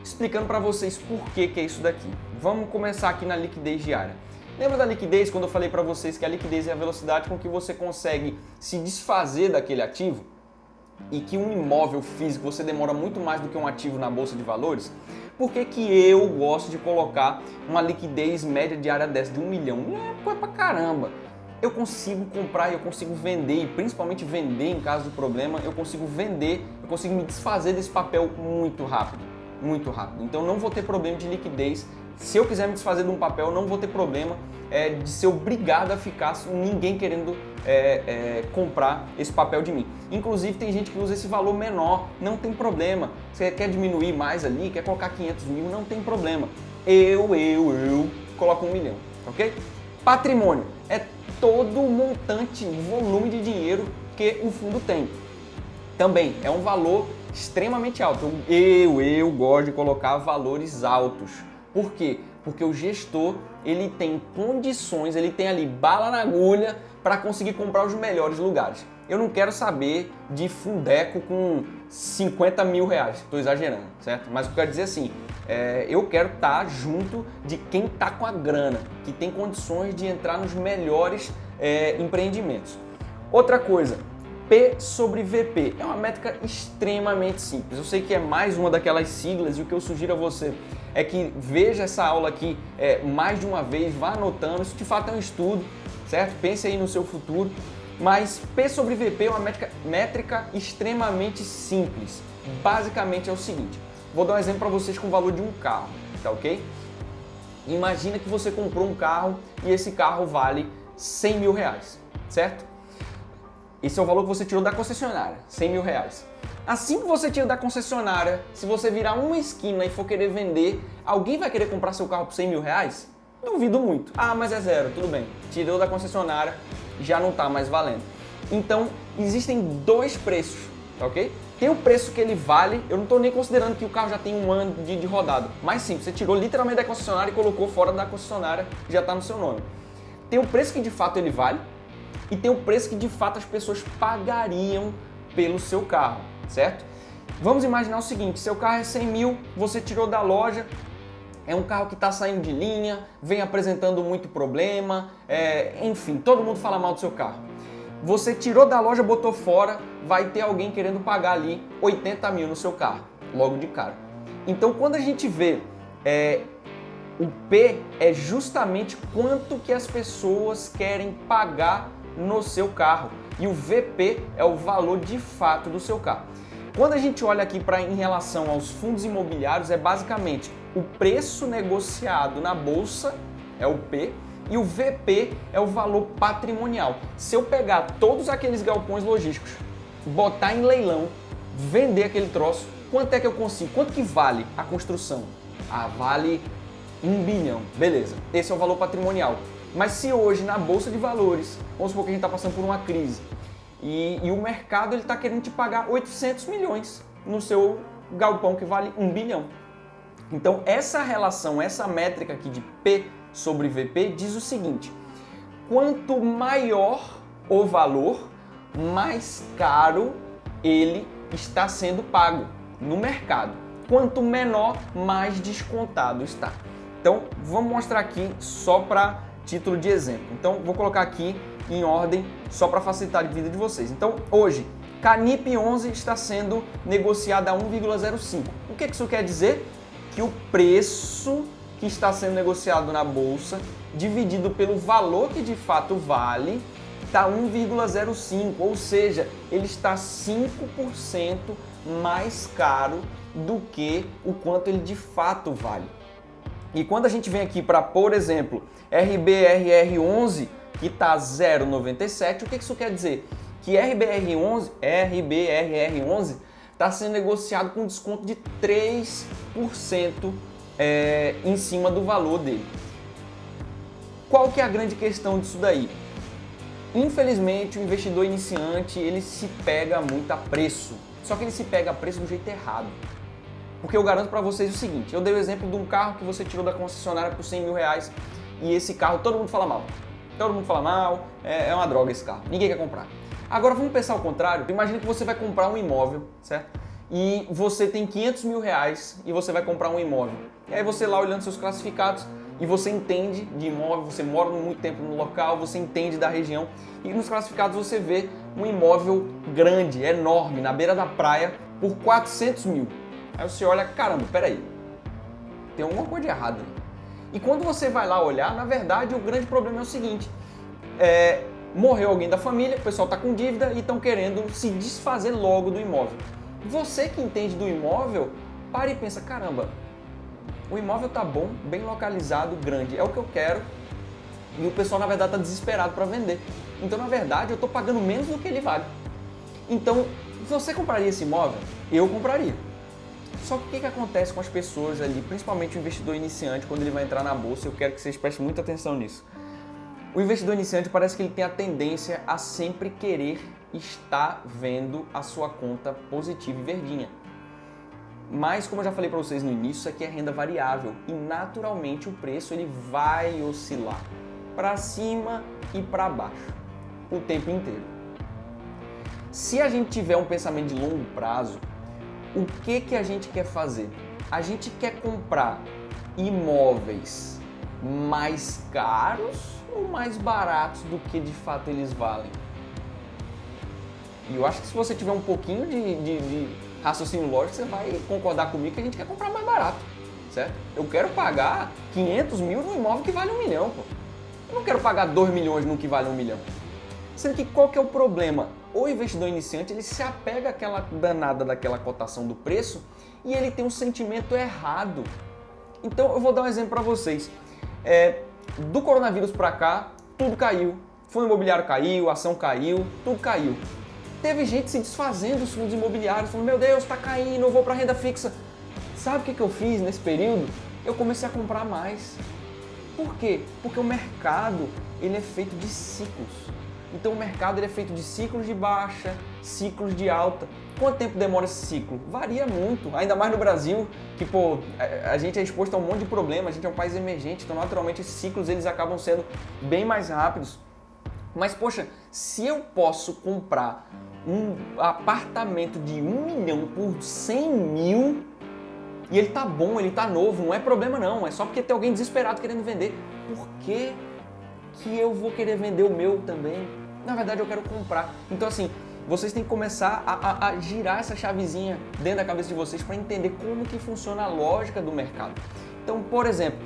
Explicando para vocês por que é isso daqui. Vamos começar aqui na liquidez diária. Lembra da liquidez quando eu falei para vocês que a liquidez é a velocidade com que você consegue se desfazer daquele ativo? E que um imóvel físico você demora muito mais do que um ativo na bolsa de valores? Por que eu gosto de colocar uma liquidez média diária dessa de 1 milhão? É coisa pra caramba. Eu consigo comprar, eu consigo vender, e principalmente vender em caso de problema, eu consigo vender, eu consigo me desfazer desse papel muito rápido, muito rápido. Então não vou ter problema de liquidez. Se eu quiser me desfazer de um papel, não vou ter problema de ser obrigado a ficar, ninguém querendo comprar esse papel de mim. Inclusive tem gente que usa esse valor menor, não tem problema. Você quer diminuir mais ali, quer colocar 500 mil, não tem problema. Eu coloco 1 milhão, ok? Patrimônio é todo o montante, volume de dinheiro que o fundo tem. Também é um valor extremamente alto. Eu gosto de colocar valores altos. Por quê? Porque o gestor ele tem condições, ele tem ali bala na agulha para conseguir comprar os melhores lugares. Eu não quero saber de fundeco com 50 mil reais, estou exagerando, certo? Mas eu quero dizer assim, eu quero estar junto de quem está com a grana, que tem condições de entrar nos melhores empreendimentos. Outra coisa, P sobre VP, é uma métrica extremamente simples. Eu sei que é mais uma daquelas siglas e o que eu sugiro a você é que veja essa aula aqui mais de uma vez, vá anotando, isso de fato é um estudo, certo? Pense aí no seu futuro. Mas P sobre VP é uma métrica extremamente simples. Basicamente é o seguinte, vou dar um exemplo para vocês com o valor de um carro, tá ok? Imagina que você comprou um carro e esse carro vale 100 mil reais, certo? Esse é o valor que você tirou da concessionária, 100 mil reais. Assim que você tira da concessionária, se você virar uma esquina e for querer vender, alguém vai querer comprar seu carro por 100 mil reais? Duvido muito. Ah, mas é zero, tudo bem. Tirou da concessionária, já não está mais valendo. Então, existem dois preços, tá ok? Tem o preço que ele vale, eu não estou nem considerando que o carro já tem 1 ano de rodado. Mas sim, você tirou literalmente da concessionária e colocou fora da concessionária, já está no seu nome. Tem o preço que de fato ele vale e tem o preço que de fato as pessoas pagariam pelo seu carro, certo? Vamos imaginar o seguinte, seu carro é 100 mil, você tirou da loja, é um carro que está saindo de linha, vem apresentando muito problema, enfim, todo mundo fala mal do seu carro. Você tirou da loja, botou fora, vai ter alguém querendo pagar ali 80 mil no seu carro, logo de cara. Então quando a gente vê o P é justamente quanto que as pessoas querem pagar no seu carro e o VP é o valor de fato do seu carro. Quando a gente olha aqui em relação aos fundos imobiliários, é basicamente o preço negociado na bolsa, é o P, e o VP é o valor patrimonial. Se eu pegar todos aqueles galpões logísticos, botar em leilão, vender aquele troço, quanto é que eu consigo? Quanto que vale a construção? Ah, vale 1 bilhão. Beleza, esse é o valor patrimonial. Mas se hoje na Bolsa de Valores, vamos supor que a gente está passando por uma crise, e o mercado está querendo te pagar 800 milhões no seu galpão que vale 1 bilhão. Então essa relação, essa métrica aqui de P sobre VP diz o seguinte, Quanto maior o valor, mais caro ele está sendo pago no mercado. Quanto menor, mais descontado está. Então, vamos mostrar aqui só para título de exemplo. Então, vou colocar aqui em ordem só para facilitar a vida de vocês. Então, hoje, Canip 11 está sendo negociada a 1,05. O que isso quer dizer? Que o preço que está sendo negociado na bolsa, dividido pelo valor que de fato vale, está 1,05, ou seja, ele está 5% mais caro do que o quanto ele de fato vale. E quando a gente vem aqui para, por exemplo, RBRR11, que está 0,97, o que isso quer dizer? Que RBRR11 está sendo negociado com desconto de 3% em cima do valor dele. Qual que é a grande questão disso daí? Infelizmente, o investidor iniciante, ele se pega muito a preço. Só que ele se pega a preço do jeito errado. Porque eu garanto para vocês o seguinte, eu dei o exemplo de um carro que você tirou da concessionária por 100 mil reais e esse carro todo mundo fala mal. Todo mundo fala mal, é uma droga esse carro, ninguém quer comprar. Agora vamos pensar ao contrário, imagina que você vai comprar um imóvel, certo? E você tem 500 mil reais e você vai comprar um imóvel. E aí você lá olhando seus classificados e você entende de imóvel, você mora muito tempo no local, você entende da região e nos classificados você vê um imóvel grande, enorme, na beira da praia por 400 mil. Aí você olha, caramba, peraí, tem alguma coisa de errado aí. E quando você vai lá olhar, na verdade o grande problema é o seguinte, morreu alguém da família, o pessoal está com dívida e estão querendo se desfazer logo do imóvel. Você que entende do imóvel, para e pensa, caramba, o imóvel tá bom, bem localizado, grande, é o que eu quero e o pessoal na verdade está desesperado para vender. Então na verdade eu estou pagando menos do que ele vale. Então você compraria esse imóvel? Eu compraria. Só que o que acontece com as pessoas ali, principalmente o investidor iniciante, quando ele vai entrar na bolsa, eu quero que vocês prestem muita atenção nisso. O investidor iniciante parece que ele tem a tendência a sempre querer estar vendo a sua conta positiva e verdinha. Mas, como eu já falei para vocês no início, isso aqui é renda variável e naturalmente o preço ele vai oscilar para cima e para baixo o tempo inteiro. Se a gente tiver um pensamento de longo prazo, o que a gente quer fazer? A gente quer comprar imóveis mais caros ou mais baratos do que de fato eles valem? E eu acho que se você tiver um pouquinho de raciocínio lógico, você vai concordar comigo que a gente quer comprar mais barato, certo? Eu quero pagar 500 mil num imóvel que vale 1 milhão, pô. Eu não quero pagar 2 milhões num que vale 1 milhão. Sendo que qual que é o problema? O investidor iniciante, ele se apega àquela danada daquela cotação do preço e ele tem um sentimento errado. Então eu vou dar um exemplo para vocês. Do coronavírus para cá, tudo caiu. Fundo imobiliário caiu, ação caiu, tudo caiu. Teve gente se desfazendo dos fundos imobiliários, falando, meu Deus, está caindo, eu vou para renda fixa. Sabe o que eu fiz nesse período? Eu comecei a comprar mais. Por quê? Porque o mercado ele é feito de ciclos. Então o mercado ele é feito de ciclos de baixa, ciclos de alta. Quanto tempo demora esse ciclo? Varia muito, ainda mais no Brasil, que a gente é exposto a um monte de problema, a gente é um país emergente, então naturalmente esses ciclos eles acabam sendo bem mais rápidos. Mas poxa, se eu posso comprar um apartamento de 1 milhão por 100 mil e ele tá bom, ele tá novo, não é problema não, é só porque tem alguém desesperado querendo vender. Por que eu vou querer vender o meu também? Na verdade eu quero comprar. Então assim, vocês têm que começar a girar essa chavezinha dentro da cabeça de vocês para entender como que funciona a lógica do mercado. Então, por exemplo,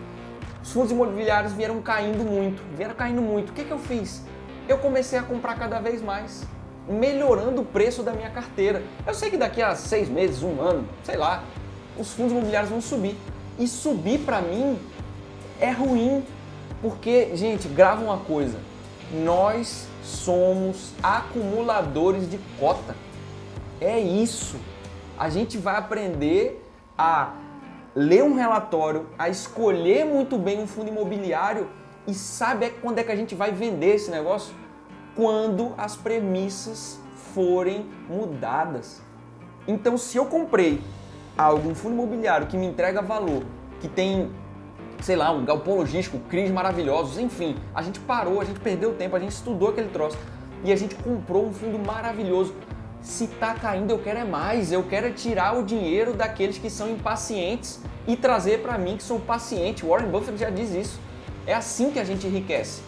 os fundos imobiliários vieram caindo muito. O que eu fiz? Eu comecei a comprar cada vez mais, melhorando o preço da minha carteira. Eu sei que daqui a 6 meses, 1 ano, sei lá, os fundos imobiliários vão subir. E subir para mim é ruim, porque, gente, grava uma coisa, nós somos acumuladores de cota. É isso. A gente vai aprender a ler um relatório, a escolher muito bem um fundo imobiliário e sabe quando é que a gente vai vender esse negócio? Quando as premissas forem mudadas. Então, se eu comprei um fundo imobiliário que me entrega valor, que tem sei lá, um galpão logístico, CRIs maravilhosos, enfim. A gente parou, a gente perdeu tempo, a gente estudou aquele troço e a gente comprou um fundo maravilhoso. Se tá caindo, eu quero é mais, eu quero é tirar o dinheiro daqueles que são impacientes e trazer para mim que sou paciente. Warren Buffett já diz isso. É assim que a gente enriquece,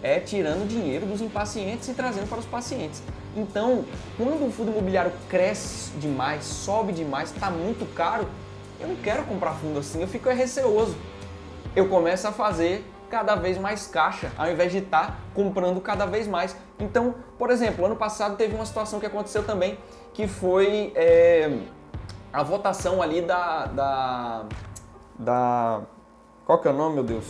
é tirando dinheiro dos impacientes e trazendo para os pacientes. Então, quando um fundo imobiliário cresce demais, sobe demais, está muito caro, eu não quero comprar fundo assim, eu fico receoso. Eu começo a fazer cada vez mais caixa, ao invés de estar comprando cada vez mais. Então, por exemplo, ano passado teve uma situação que aconteceu também, que foi a votação ali qual que é o nome, meu Deus?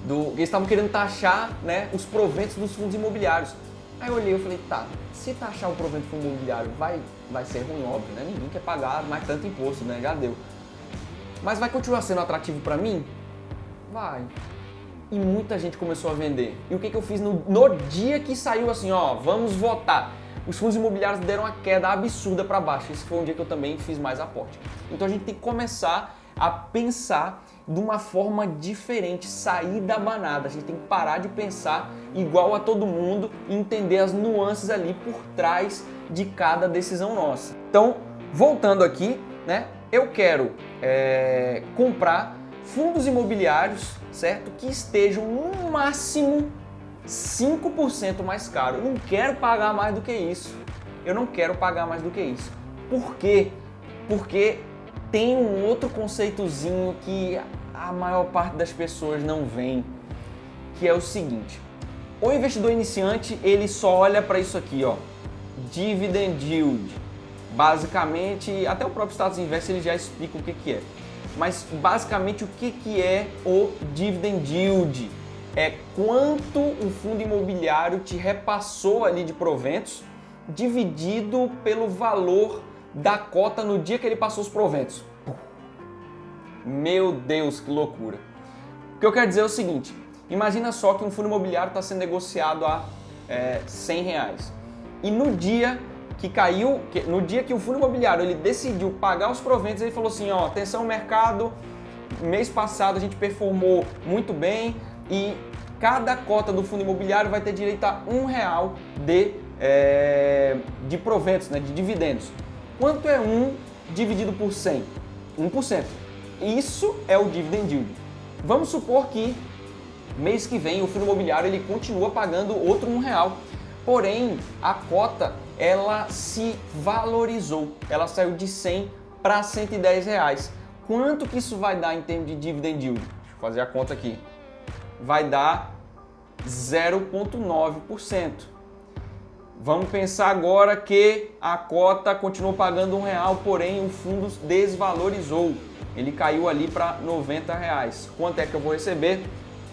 Eles estavam querendo taxar, né, os proventos dos fundos imobiliários. Aí eu olhei e falei, tá, se taxar o provento do fundo imobiliário vai ser ruim, óbvio, né? Ninguém quer pagar mais tanto imposto, né? Já deu. Mas vai continuar sendo atrativo para mim? Vai. E muita gente começou a vender. E o que eu fiz no dia que saiu assim, ó, vamos votar? Os fundos imobiliários deram uma queda absurda para baixo. Esse foi um dia que eu também fiz mais aporte. Então a gente tem que começar a pensar de uma forma diferente, sair da manada. A gente tem que parar de pensar igual a todo mundo e entender as nuances ali por trás de cada decisão nossa. Então, voltando aqui, né? Eu quero comprar fundos imobiliários, certo? Que estejam no máximo 5% mais caro. Eu não quero pagar mais do que isso. Eu não quero pagar mais do que isso. Por quê? Porque tem um outro conceitozinho que a maior parte das pessoas não vê, que é o seguinte. O investidor iniciante, ele só olha para isso aqui, ó, dividend yield. Basicamente, até o próprio Status Invest ele já explica o que é. Mas basicamente o que é o dividend yield? É quanto o fundo imobiliário te repassou ali de proventos, dividido pelo valor da cota no dia que ele passou os proventos. Meu Deus, que loucura! O que eu quero dizer é o seguinte, imagina só que um fundo imobiliário está sendo negociado a R$100. E no dia que caiu, no dia que o fundo imobiliário ele decidiu pagar os proventos, ele falou assim, ó, atenção mercado, mês passado a gente performou muito bem e cada cota do fundo imobiliário vai ter direito a R$1 de proventos, né, de dividendos. Quanto é 1 dividido por 100? 1%. Isso é o dividend yield. Vamos supor que mês que vem o fundo imobiliário ele continua pagando outro R$1. Porém, a cota ela se valorizou. Ela saiu de 100 para R$110. Quanto que isso vai dar em termos de dividend yield? Deixa eu fazer a conta aqui. Vai dar 0,9%. Vamos pensar agora que a cota continuou pagando R$1, porém o fundo desvalorizou. Ele caiu ali para R$90. Quanto é que eu vou receber?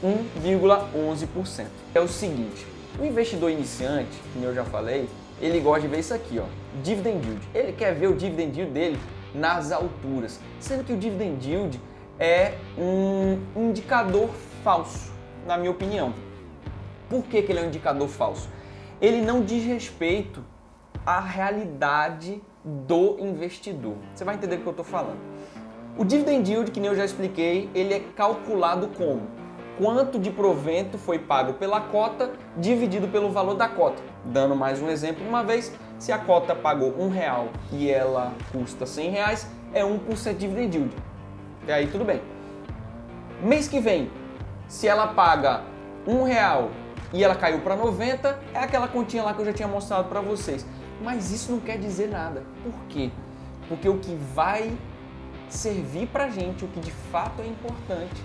1,11%. É o seguinte, o investidor iniciante, como eu já falei, ele gosta de ver isso aqui, ó, dividend yield. Ele quer ver o dividend yield dele nas alturas, sendo que o dividend yield é um indicador falso, na minha opinião. Por que ele é um indicador falso? Ele não diz respeito à realidade do investidor. Você vai entender o que eu estou falando. O dividend yield, que nem eu já expliquei, ele é calculado como quanto de provento foi pago pela cota dividido pelo valor da cota. Dando mais um exemplo uma vez, se a cota pagou R$1 e ela custa R$100, é 1% de dividend yield. E aí tudo bem. Mês que vem, se ela paga R$1 e ela caiu para 90, é aquela continha lá que eu já tinha mostrado para vocês. Mas isso não quer dizer nada. Por quê? Porque o que vai servir para a gente, o que de fato é importante,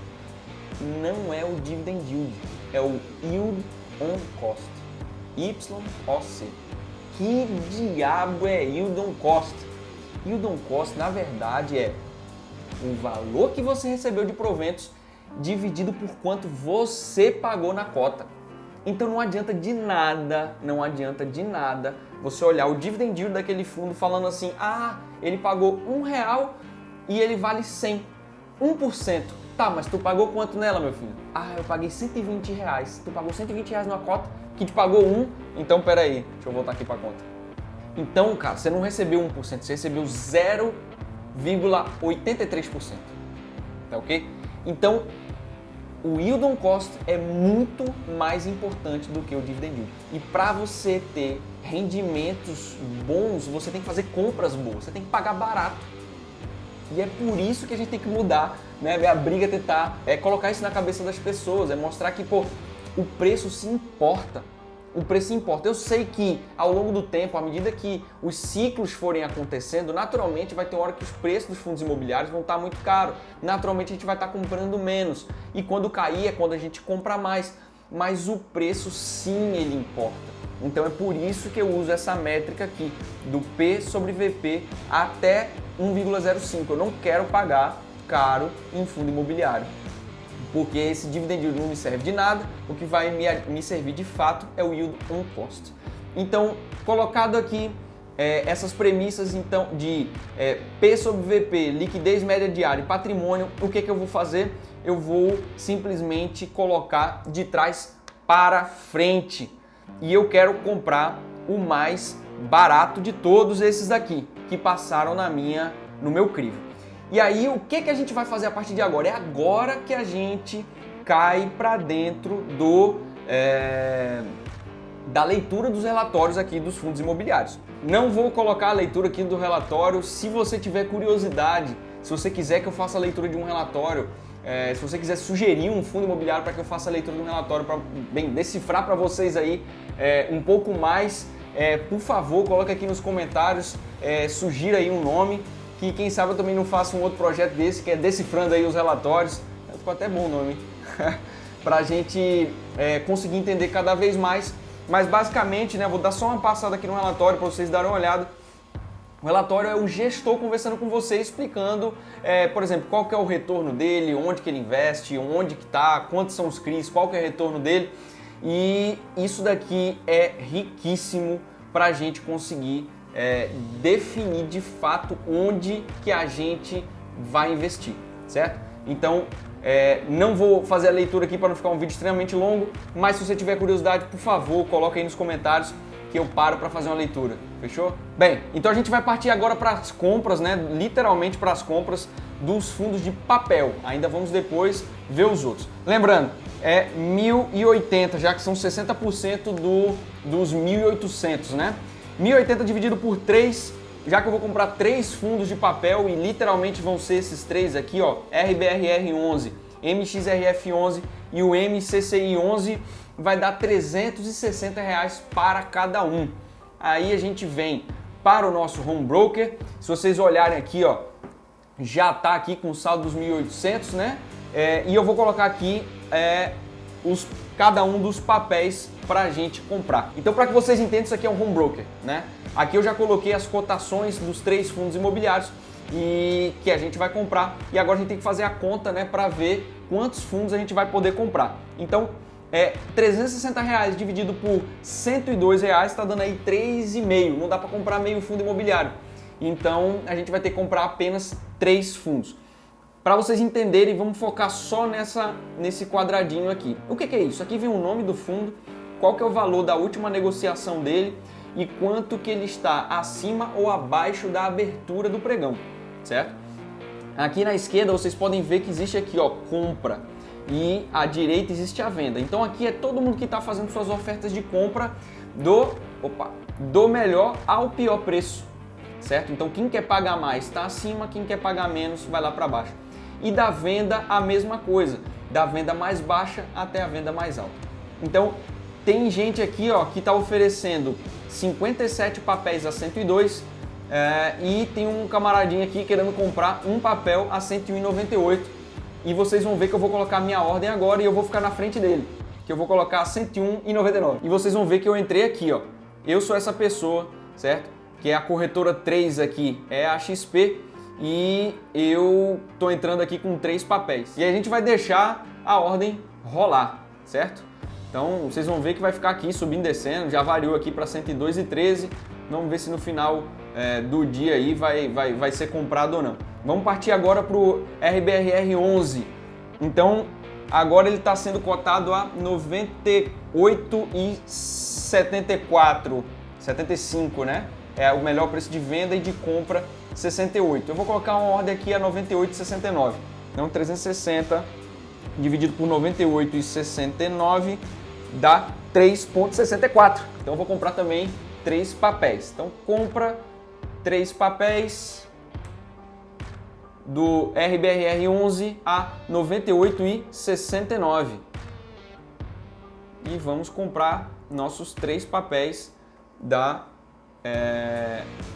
não é o dividend yield, é o yield on cost, YOC. Que diabo é yield on cost? Yield on cost, na verdade, é o valor que você recebeu de proventos dividido por quanto você pagou na cota. Então não adianta de nada você olhar o dividend yield daquele fundo falando assim, ah, ele pagou R$1 e ele vale 100, 1%. Tá, mas tu pagou quanto nela, meu filho? Ah, eu paguei R$120. Tu pagou R$120 numa cota que te pagou 1, então peraí, deixa eu voltar aqui pra conta. Então, cara, você não recebeu 1%, você recebeu 0,83%. Tá ok? Então, o yield on cost é muito mais importante do que o dividend yield. E para você ter rendimentos bons, você tem que fazer compras boas, você tem que pagar barato. E é por isso que a gente tem que mudar, né? A briga é tentar colocar isso na cabeça das pessoas, é mostrar que, pô, o preço se importa. O preço importa. Eu sei que ao longo do tempo, à medida que os ciclos forem acontecendo, naturalmente vai ter uma hora que os preços dos fundos imobiliários vão estar muito caros. Naturalmente a gente vai estar comprando menos. E quando cair é quando a gente compra mais. Mas o preço sim, ele importa. Então é por isso que eu uso essa métrica aqui, do P sobre VP até 1,05. Eu não quero pagar caro em fundo imobiliário, porque esse dividend yield não me serve de nada. O que vai me servir de fato é o yield on cost. Então, colocado aqui essas premissas então de P sobre VP, liquidez média diária e patrimônio, o que eu vou fazer? Eu vou simplesmente colocar de trás para frente. E eu quero comprar o mais barato de todos esses daqui, que passaram no meu crivo. E aí, o que a gente vai fazer a partir de agora? É agora que a gente cai para dentro da leitura dos relatórios aqui dos fundos imobiliários. Não vou colocar a leitura aqui do relatório. Se você tiver curiosidade, se você quiser que eu faça a leitura de um relatório, se você quiser sugerir um fundo imobiliário para que eu faça a leitura de um relatório para decifrar para vocês aí um pouco mais, por favor, coloque aqui nos comentários, sugira aí um nome, que quem sabe eu também não faço um outro projeto desse, que é decifrando aí os relatórios. Ficou até bom o nome, para a gente conseguir entender cada vez mais. Mas basicamente, né, vou dar só uma passada aqui no relatório para vocês darem uma olhada. O relatório é o gestor conversando com você, explicando, por exemplo, qual que é o retorno dele, onde que ele investe, onde que está, quantos são os CRIs, qual que é o retorno dele. E isso daqui é riquíssimo para a gente conseguir definir de fato onde que a gente vai investir, certo? Então, não vou fazer a leitura aqui para não ficar um vídeo extremamente longo, mas se você tiver curiosidade, por favor, coloque aí nos comentários que eu paro para fazer uma leitura, fechou? Bem, então a gente vai partir agora para as compras, né? Literalmente para as compras dos fundos de papel. Ainda vamos depois ver os outros. Lembrando, é 1.080, já que são 60% dos 1.800, né? 1.080 dividido por 3, já que eu vou comprar 3 fundos de papel e literalmente vão ser esses 3 aqui, ó, RBRR11, MXRF11 e o MCCI11, vai dar R$360 para cada um. Aí a gente vem para o nosso home broker. Se vocês olharem aqui, ó, já está aqui com o saldo dos 1.800, né? E eu vou colocar aqui cada um dos papéis para a gente comprar. Então, para que vocês entendam, isso aqui é um home broker, né? Aqui eu já coloquei as cotações dos 3 fundos imobiliários e que a gente vai comprar. E agora a gente tem que fazer a conta, né, para ver quantos fundos a gente vai poder comprar. Então, R$360 dividido por R$102 está dando aí 3,5. Não dá para comprar meio fundo imobiliário. Então a gente vai ter que comprar apenas 3 fundos. Para vocês entenderem, vamos focar só nesse quadradinho aqui. O que é isso? Aqui vem o nome do fundo, qual que é o valor da última negociação dele e quanto que ele está acima ou abaixo da abertura do pregão, certo? Aqui na esquerda vocês podem ver que existe aqui, ó, compra. E à direita existe a venda. Então aqui é todo mundo que está fazendo suas ofertas de compra do melhor ao pior preço, certo? Então quem quer pagar mais está acima, quem quer pagar menos vai lá para baixo. E da venda a mesma coisa, da venda mais baixa até a venda mais alta. Então tem gente aqui, ó, que está oferecendo 57 papéis a 102 e tem um camaradinho aqui querendo comprar um papel a 101,98. E vocês vão ver que eu vou colocar a minha ordem agora e eu vou ficar na frente dele, que eu vou colocar 101,99. E vocês vão ver que eu entrei aqui, ó. Eu sou essa pessoa, certo? Que é a corretora 3 aqui, é a XP, e eu tô entrando aqui com 3 papéis. E a gente vai deixar a ordem rolar, certo? Então vocês vão ver que vai ficar aqui subindo e descendo, já variou aqui para 102,13. Vamos ver se no final do dia aí vai ser comprado ou não. Vamos partir agora para o RBRR11. Então, agora ele está sendo cotado a 98,74, 75, né? É o melhor preço de venda e de compra 68. Eu vou colocar uma ordem aqui a 98,69. Então 360 dividido por 98,69 dá 3,64. Então eu vou comprar também 3 papéis. Então compra 3 papéis do RBRR11 a 98,69. E vamos comprar nossos 3 papéis da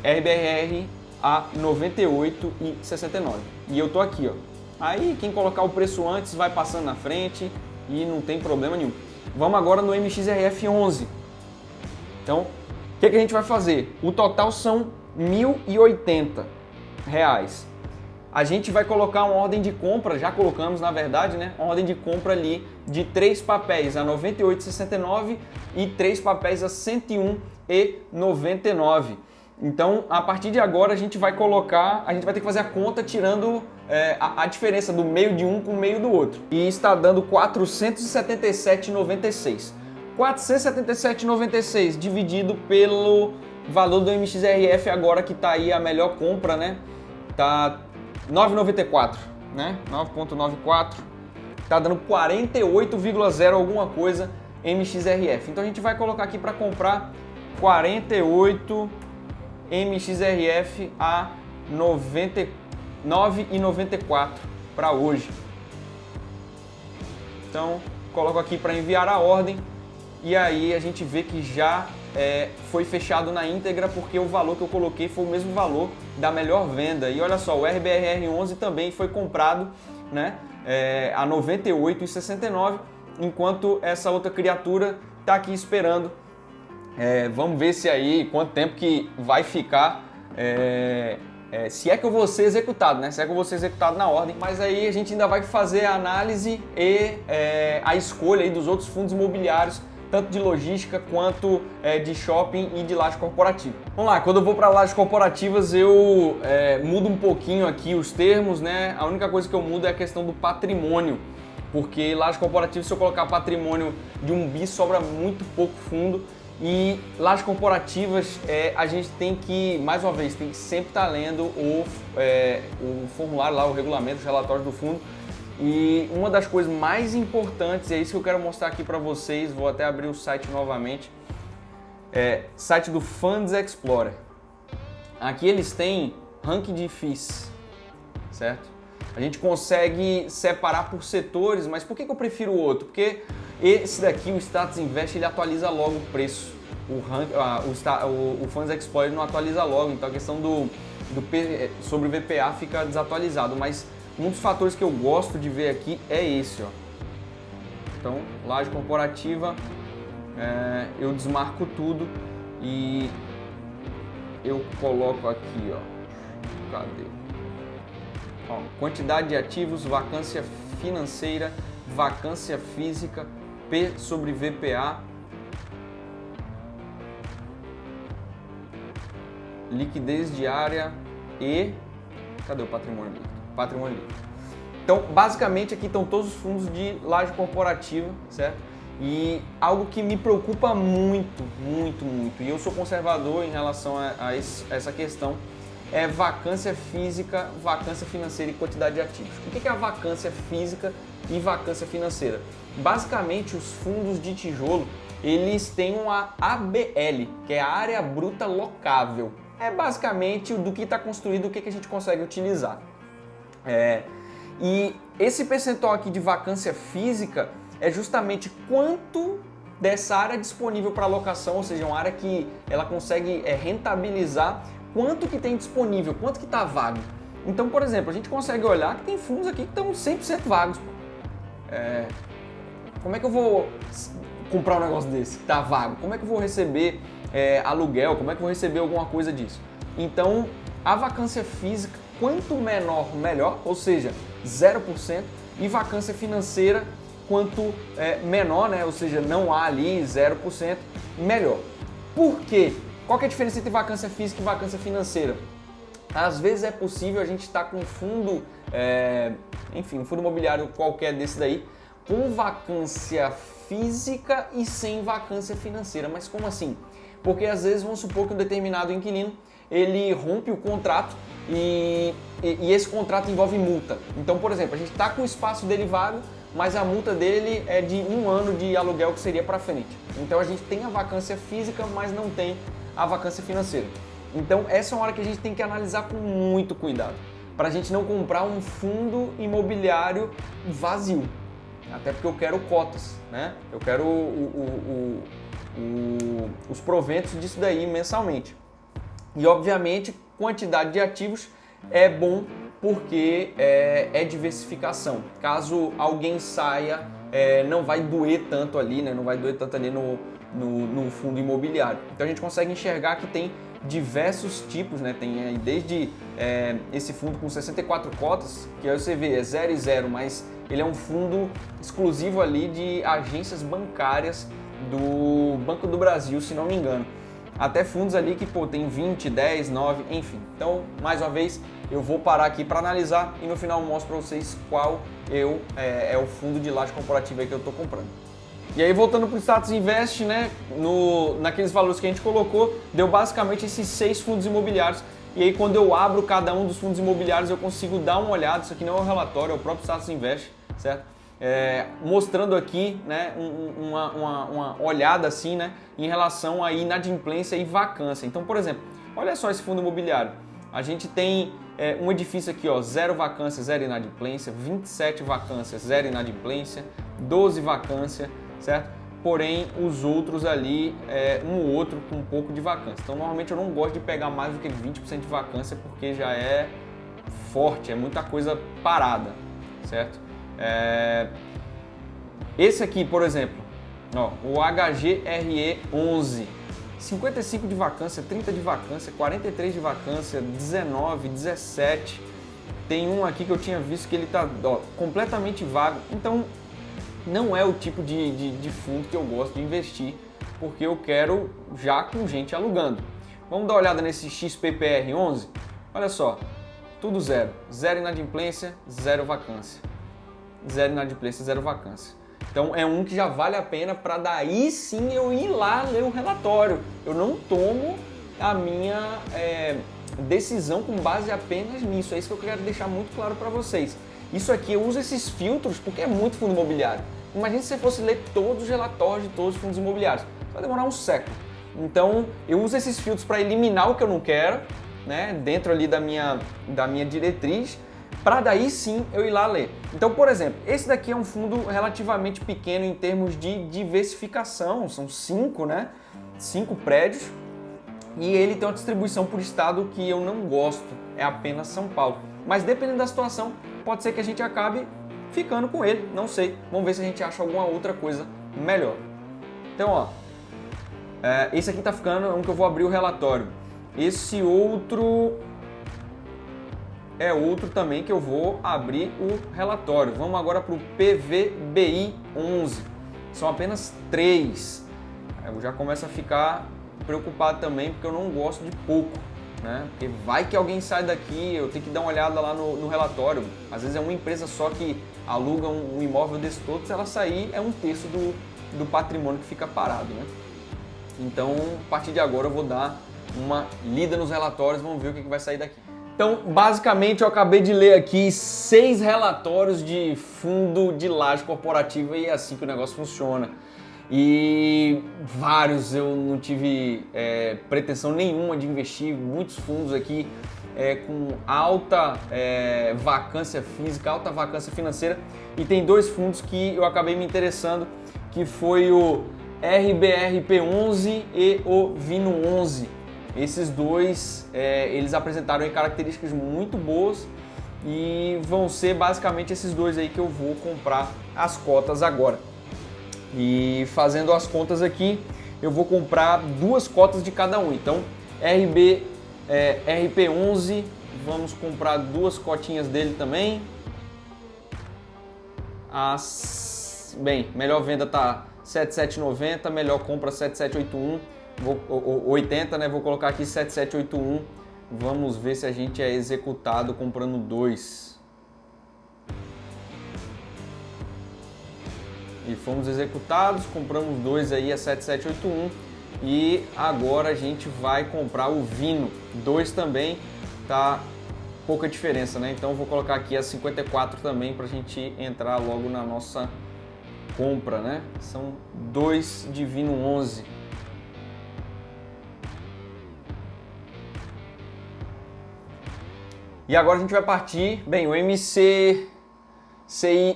RBRR a 98,69. E eu tô aqui, ó. Aí quem colocar o preço antes vai passando na frente e não tem problema nenhum. Vamos agora no MXRF11. Então, o que a gente vai fazer? O total são R$ 1.080. A gente vai colocar uma ordem de compra, já colocamos na verdade, né? Uma ordem de compra ali de 3 papéis a 98,69 e 3 papéis a 101,99. Então, a partir de agora a gente vai colocar, a gente vai ter que fazer a conta tirando a diferença do meio de um com o meio do outro. E está dando 477,96. 477,96 dividido pelo valor do MXRF agora que está aí a melhor compra, né? Tá 9,94, né? 9,94. Tá dando 48,0 alguma coisa MXRF. Então a gente vai colocar aqui para comprar 48 MXRF a 99,94 para hoje. Então coloco aqui para enviar a ordem e aí a gente vê que já foi fechado na íntegra porque o valor que eu coloquei foi o mesmo valor da melhor venda. E olha só, o RBRR11 também foi comprado, né, a 98,69, enquanto essa outra criatura está aqui esperando. Vamos ver se aí, quanto tempo que vai ficar, se é que eu vou ser executado, né? Se é que eu vou ser executado na ordem. Mas aí a gente ainda vai fazer a análise e a escolha aí dos outros fundos imobiliários, tanto de logística quanto de shopping e de laje corporativa. Vamos lá, quando eu vou para lajes corporativas eu mudo um pouquinho aqui os termos, né? A única coisa que eu mudo é a questão do patrimônio, porque laje corporativa, se eu colocar patrimônio de 1 bi, sobra muito pouco fundo. E lajes corporativas, a gente tem que, mais uma vez, tem que sempre estar lendo o formulário lá, o regulamento, os relatórios do fundo. E uma das coisas mais importantes, é isso que eu quero mostrar aqui para vocês, vou até abrir o site novamente, site do Funds Explorer. Aqui eles têm ranking de FIIs, certo? A gente consegue separar por setores, mas por que eu prefiro o outro? Porque esse daqui, o Status Invest, ele atualiza logo o preço. O Funds Explorer não atualiza logo, então a questão sobre o VPA fica desatualizado. Mas um dos fatores que eu gosto de ver aqui é esse, ó. Então, laje corporativa, eu desmarco tudo e eu coloco aqui, ó. Cadê? Ó, quantidade de ativos, vacância financeira, vacância física, P sobre VPA, liquidez diária e... cadê o patrimônio líquido? Patrimônio líquido. Então, basicamente, aqui estão todos os fundos de laje corporativa, certo? E algo que me preocupa muito, muito, muito, e eu sou conservador em relação a essa questão, é vacância física, vacância financeira e quantidade de ativos. O que é a vacância física e vacância financeira? Basicamente, os fundos de tijolo, eles têm uma ABL, que é a área bruta locável. É basicamente do que está construído, o que a gente consegue utilizar. E esse percentual aqui de vacância física é justamente quanto dessa área disponível para alocação, ou seja, uma área que ela consegue rentabilizar, quanto que tem disponível, quanto que está vago. Então, por exemplo, a gente consegue olhar que tem fundos aqui que estão 100% vagos. Como é que eu vou comprar um negócio desse que está vago? Como é que eu vou receber aluguel? Como é que eu vou receber alguma coisa disso? Então, a vacância física, quanto menor, melhor, ou seja, 0%, e vacância financeira, quanto menor, né? Ou seja, não há ali 0%, melhor. Por quê? Qual que é a diferença entre vacância física e vacância financeira? Às vezes é possível a gente estar com um fundo, um fundo imobiliário qualquer desse daí, com vacância física e sem vacância financeira. Mas como assim? Porque às vezes vamos supor que um determinado inquilino ele rompe o contrato e esse contrato envolve multa. Então, por exemplo, a gente está com o espaço dele vago, mas a multa dele é de 1 ano de aluguel que seria para frente. Então a gente tem a vacância física, mas não tem a vacância financeira. Então essa é uma hora que a gente tem que analisar com muito cuidado, para a gente não comprar um fundo imobiliário vazio. Até porque eu quero cotas, né? Eu quero os proventos disso daí mensalmente. E obviamente quantidade de ativos é bom porque é diversificação. Caso alguém saia, não vai doer tanto ali, né? Não vai doer tanto ali no fundo imobiliário. Então a gente consegue enxergar que tem diversos tipos, né? Tem aí desde esse fundo com 64 cotas, que aí você vê, é 0 e 0, mas ele é um fundo exclusivo ali de agências bancárias do Banco do Brasil, se não me engano. Até fundos ali que tem 20, 10, 9, enfim. Então, mais uma vez, eu vou parar aqui para analisar e no final eu mostro para vocês qual é o fundo de laje corporativa aí que eu estou comprando. E aí, voltando para o Status Invest, né, naqueles valores que a gente colocou, deu basicamente esses 6 fundos imobiliários. E aí, quando eu abro cada um dos fundos imobiliários, eu consigo dar uma olhada. Isso aqui não é um relatório, é o próprio Status Invest, certo? Mostrando aqui, né, uma olhada assim, né, em relação à inadimplência e vacância. Então, por exemplo, olha só esse fundo imobiliário. A gente tem um edifício aqui, ó, 0 vacância, 0 inadimplência, 27 vacâncias, 0 inadimplência, 12 vacância, certo? Porém, os outros ali, um ou outro com um pouco de vacância. Então, normalmente eu não gosto de pegar mais do que 20% de vacância porque já é forte, é muita coisa parada, certo? Esse aqui, por exemplo, ó, o HGRE11, 55 de vacância, 30 de vacância, 43 de vacância, 19, 17. Tem um aqui que eu tinha visto que ele está completamente vago. Então, não é o tipo de fundo que eu gosto de investir, porque eu quero já com gente alugando. Vamos dar uma olhada nesse XPPR11? Olha só, tudo 0. 0 inadimplência, 0 vacância. 0 inadimplência, 0 vacância. Então é um que já vale a pena para daí sim eu ir lá ler o relatório. Eu não tomo a minha decisão com base apenas nisso. É isso que eu quero deixar muito claro para vocês. Isso aqui, eu uso esses filtros porque é muito fundo imobiliário. Imagina se você fosse ler todos os relatórios de todos os fundos imobiliários. Vai demorar um século. Então eu uso esses filtros para eliminar o que eu não quero, né, dentro ali da minha diretriz, para daí sim eu ir lá ler. Então, por exemplo, esse daqui é um fundo relativamente pequeno em termos de diversificação, são 5, né? 5 prédios, e ele tem uma distribuição por estado que eu não gosto, é apenas São Paulo. Mas dependendo da situação, pode ser que a gente acabe ficando com ele, não sei. Vamos ver se a gente acha alguma outra coisa melhor. Então, ó, esse aqui tá ficando, é um que eu vou abrir o relatório. Esse outro é outro também que eu vou abrir o relatório. Vamos agora para o PVBI 11. São apenas 3. Eu já começo a ficar preocupado também, porque eu não gosto de pouco, né? Porque vai que alguém sai daqui, eu tenho que dar uma olhada lá no relatório. Às vezes é uma empresa só que aluga um imóvel desse todo, se ela sair é 1/3 do patrimônio que fica parado, né? Então, a partir de agora eu vou dar uma lida nos relatórios, vamos ver o que vai sair daqui. Então, basicamente, eu acabei de ler aqui 6 relatórios de fundo de laje corporativa e é assim que o negócio funciona. E vários eu não tive pretensão nenhuma de investir, muitos fundos aqui com alta vacância física, alta vacância financeira. E tem 2 fundos que eu acabei me interessando, que foi o RBRP11 e o Vino11. Esses 2, eles apresentaram características muito boas e vão ser basicamente esses 2 aí que eu vou comprar as cotas agora. E fazendo as contas aqui, eu vou comprar 2 cotas de cada um. Então, RP11, vamos comprar 2 cotinhas dele também. Bem, melhor venda tá 7.790, melhor compra 7.781. 80, né? Vou colocar aqui 7781. Vamos ver se a gente é executado comprando 2. E fomos executados, compramos 2 aí a 7781. E agora a gente vai comprar o Vino 2 também, tá pouca diferença, né? Então eu vou colocar aqui a 54 também para a gente entrar logo na nossa compra, né? São 2 de Vino 11. E agora a gente vai partir, bem, o MCCI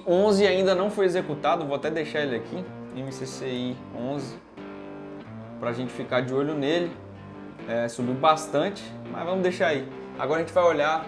11 ainda não foi executado, vou até deixar ele aqui, MCCI 11, para a gente ficar de olho nele. Subiu bastante, mas vamos deixar aí. Agora a gente vai olhar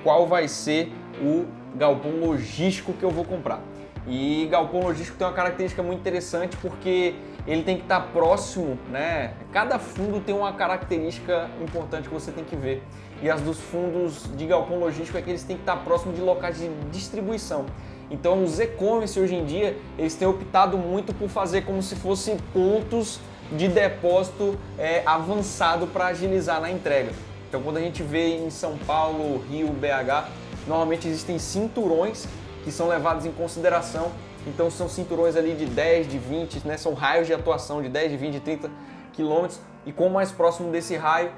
qual vai ser o galpão logístico que eu vou comprar. E galpão logístico tem uma característica muito interessante porque ele tem que estar próximo, né? Cada fundo tem uma característica importante que você tem que ver. E as dos fundos de galpão logístico é que eles têm que estar próximos de locais de distribuição. Então os e-commerce hoje em dia, eles têm optado muito por fazer como se fossem pontos de depósito avançado para agilizar na entrega. Então quando a gente vê em São Paulo, Rio, BH, normalmente existem cinturões que são levados em consideração. Então são cinturões ali de 10, de 20, né? São raios de atuação de 10, de 20, de 30 quilômetros. E quanto mais próximo desse raio,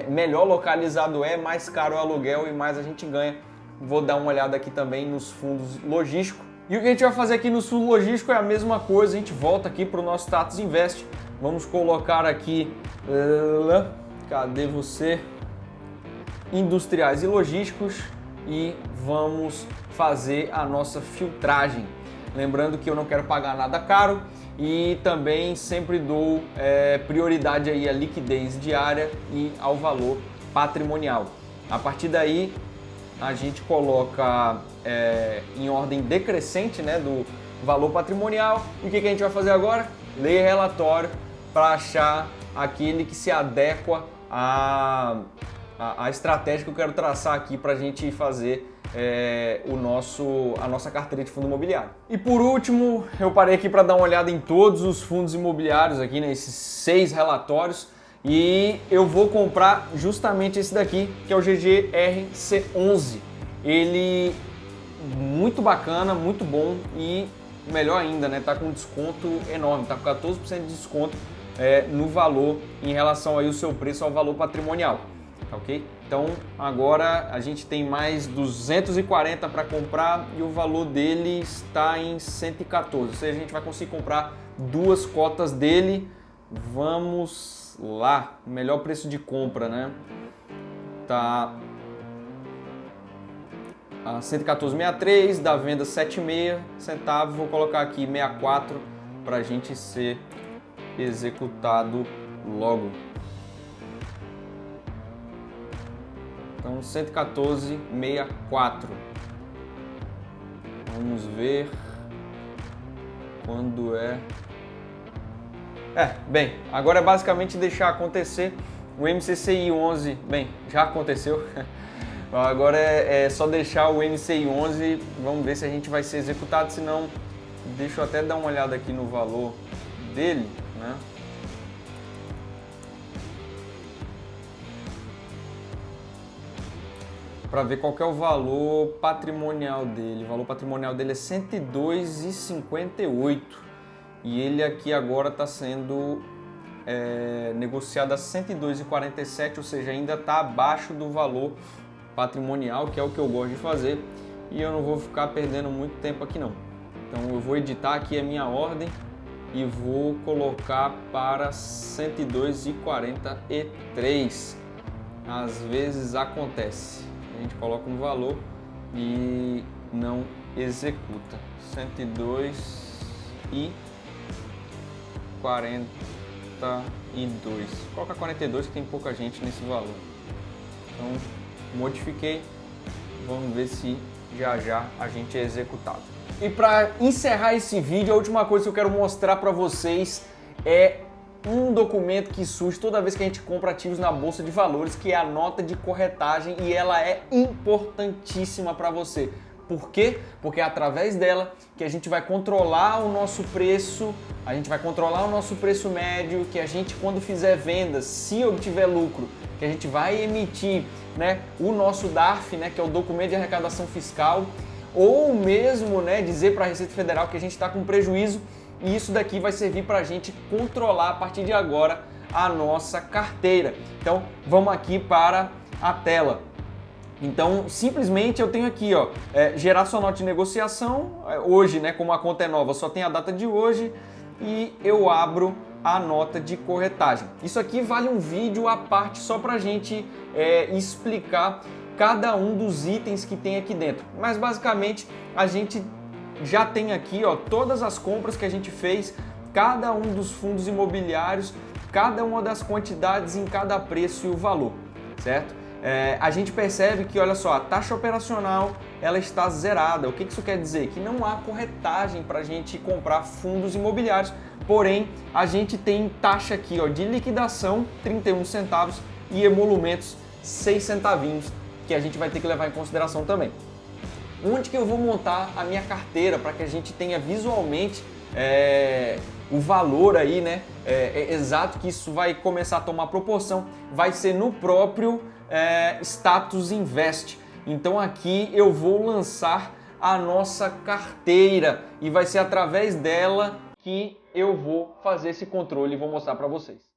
melhor localizado mais caro o aluguel e mais a gente ganha. Vou dar uma olhada aqui também nos fundos logísticos. E o que a gente vai fazer aqui no fundo logístico é a mesma coisa. A gente volta aqui para o nosso Status Invest. Vamos colocar aqui, cadê você? Industriais e logísticos. E vamos fazer a nossa filtragem. Lembrando que eu não quero pagar nada caro e também sempre dou prioridade aí à liquidez diária e ao valor patrimonial. A partir daí a gente coloca em ordem decrescente, né, do valor patrimonial. E o que a gente vai fazer agora? Ler relatório para achar aquele que se adequa a estratégia que eu quero traçar aqui para a gente fazer a nossa carteira de fundo imobiliário. E por último, eu parei aqui para dar uma olhada em todos os fundos imobiliários aqui, nesses 6 relatórios, e eu vou comprar justamente esse daqui, que é o GGRC11. Ele muito bacana, muito bom e melhor ainda, né? Tá com desconto enorme, tá com 14% de desconto no valor em relação aí o seu preço ao valor patrimonial. Ok? Então agora a gente tem mais 240 para comprar e o valor dele está em 114, ou seja, a gente vai conseguir comprar 2 cotas dele. Vamos lá, melhor preço de compra, né? Tá a 114,63, da venda 7,6 centavos, vou colocar aqui 64 para a gente ser executado logo. Então 114,64. Vamos ver quando é. Bem, agora é basicamente deixar acontecer. O MCCI 11, bem, já aconteceu. Agora é só deixar o MCI 11. Vamos ver se a gente vai ser executado, senão deixa eu até dar uma olhada aqui no valor dele, né? Para ver qual que é o valor patrimonial dele. O valor patrimonial dele é 102,58 e ele aqui agora está sendo negociado a 102,47, ou seja, ainda está abaixo do valor patrimonial, que é o que eu gosto de fazer, e eu não vou ficar perdendo muito tempo aqui não. Então eu vou editar aqui a minha ordem e vou colocar para 102,43. Às vezes acontece. A gente coloca um valor e não executa. 102,42. Coloca 42 que tem pouca gente nesse valor. Então modifiquei. Vamos ver se já a gente é executado. E para encerrar esse vídeo, a última coisa que eu quero mostrar para vocês é um documento que surge toda vez que a gente compra ativos na Bolsa de Valores, que é a nota de corretagem, e ela é importantíssima para você. Por quê? Porque é através dela que a gente vai controlar o nosso preço, a gente vai controlar o nosso preço médio, que a gente, quando fizer vendas, se obtiver lucro, que a gente vai emitir, né, o nosso DARF, né, que é o documento de arrecadação fiscal, ou mesmo, né, dizer para a Receita Federal que a gente está com prejuízo. e isso daqui vai servir para a gente controlar a partir de agora a nossa carteira. Então vamos aqui para a tela. Então simplesmente eu tenho aqui, ó, gerar sua nota de negociação, hoje, né, como a conta é nova, só tem a data de hoje, e eu abro a nota de corretagem. Isso aqui vale um vídeo à parte só para a gente explicar cada um dos itens que tem aqui dentro. Mas basicamente a gente já tem aqui, ó, todas as compras que a gente fez, cada um dos fundos imobiliários, cada uma das quantidades em cada preço e o valor, certo? A gente percebe que, olha só, a taxa operacional ela está zerada. O que isso quer dizer? Que não há corretagem para a gente comprar fundos imobiliários, porém a gente tem taxa aqui, ó, de liquidação 31 centavos e emolumentos 6 centavinhos, que a gente vai ter que levar em consideração também. Onde que eu vou montar a minha carteira para que a gente tenha visualmente o valor aí, né, exato, que isso vai começar a tomar proporção, vai ser no próprio Status Invest. Então aqui eu vou lançar a nossa carteira e vai ser através dela que eu vou fazer esse controle e vou mostrar para vocês.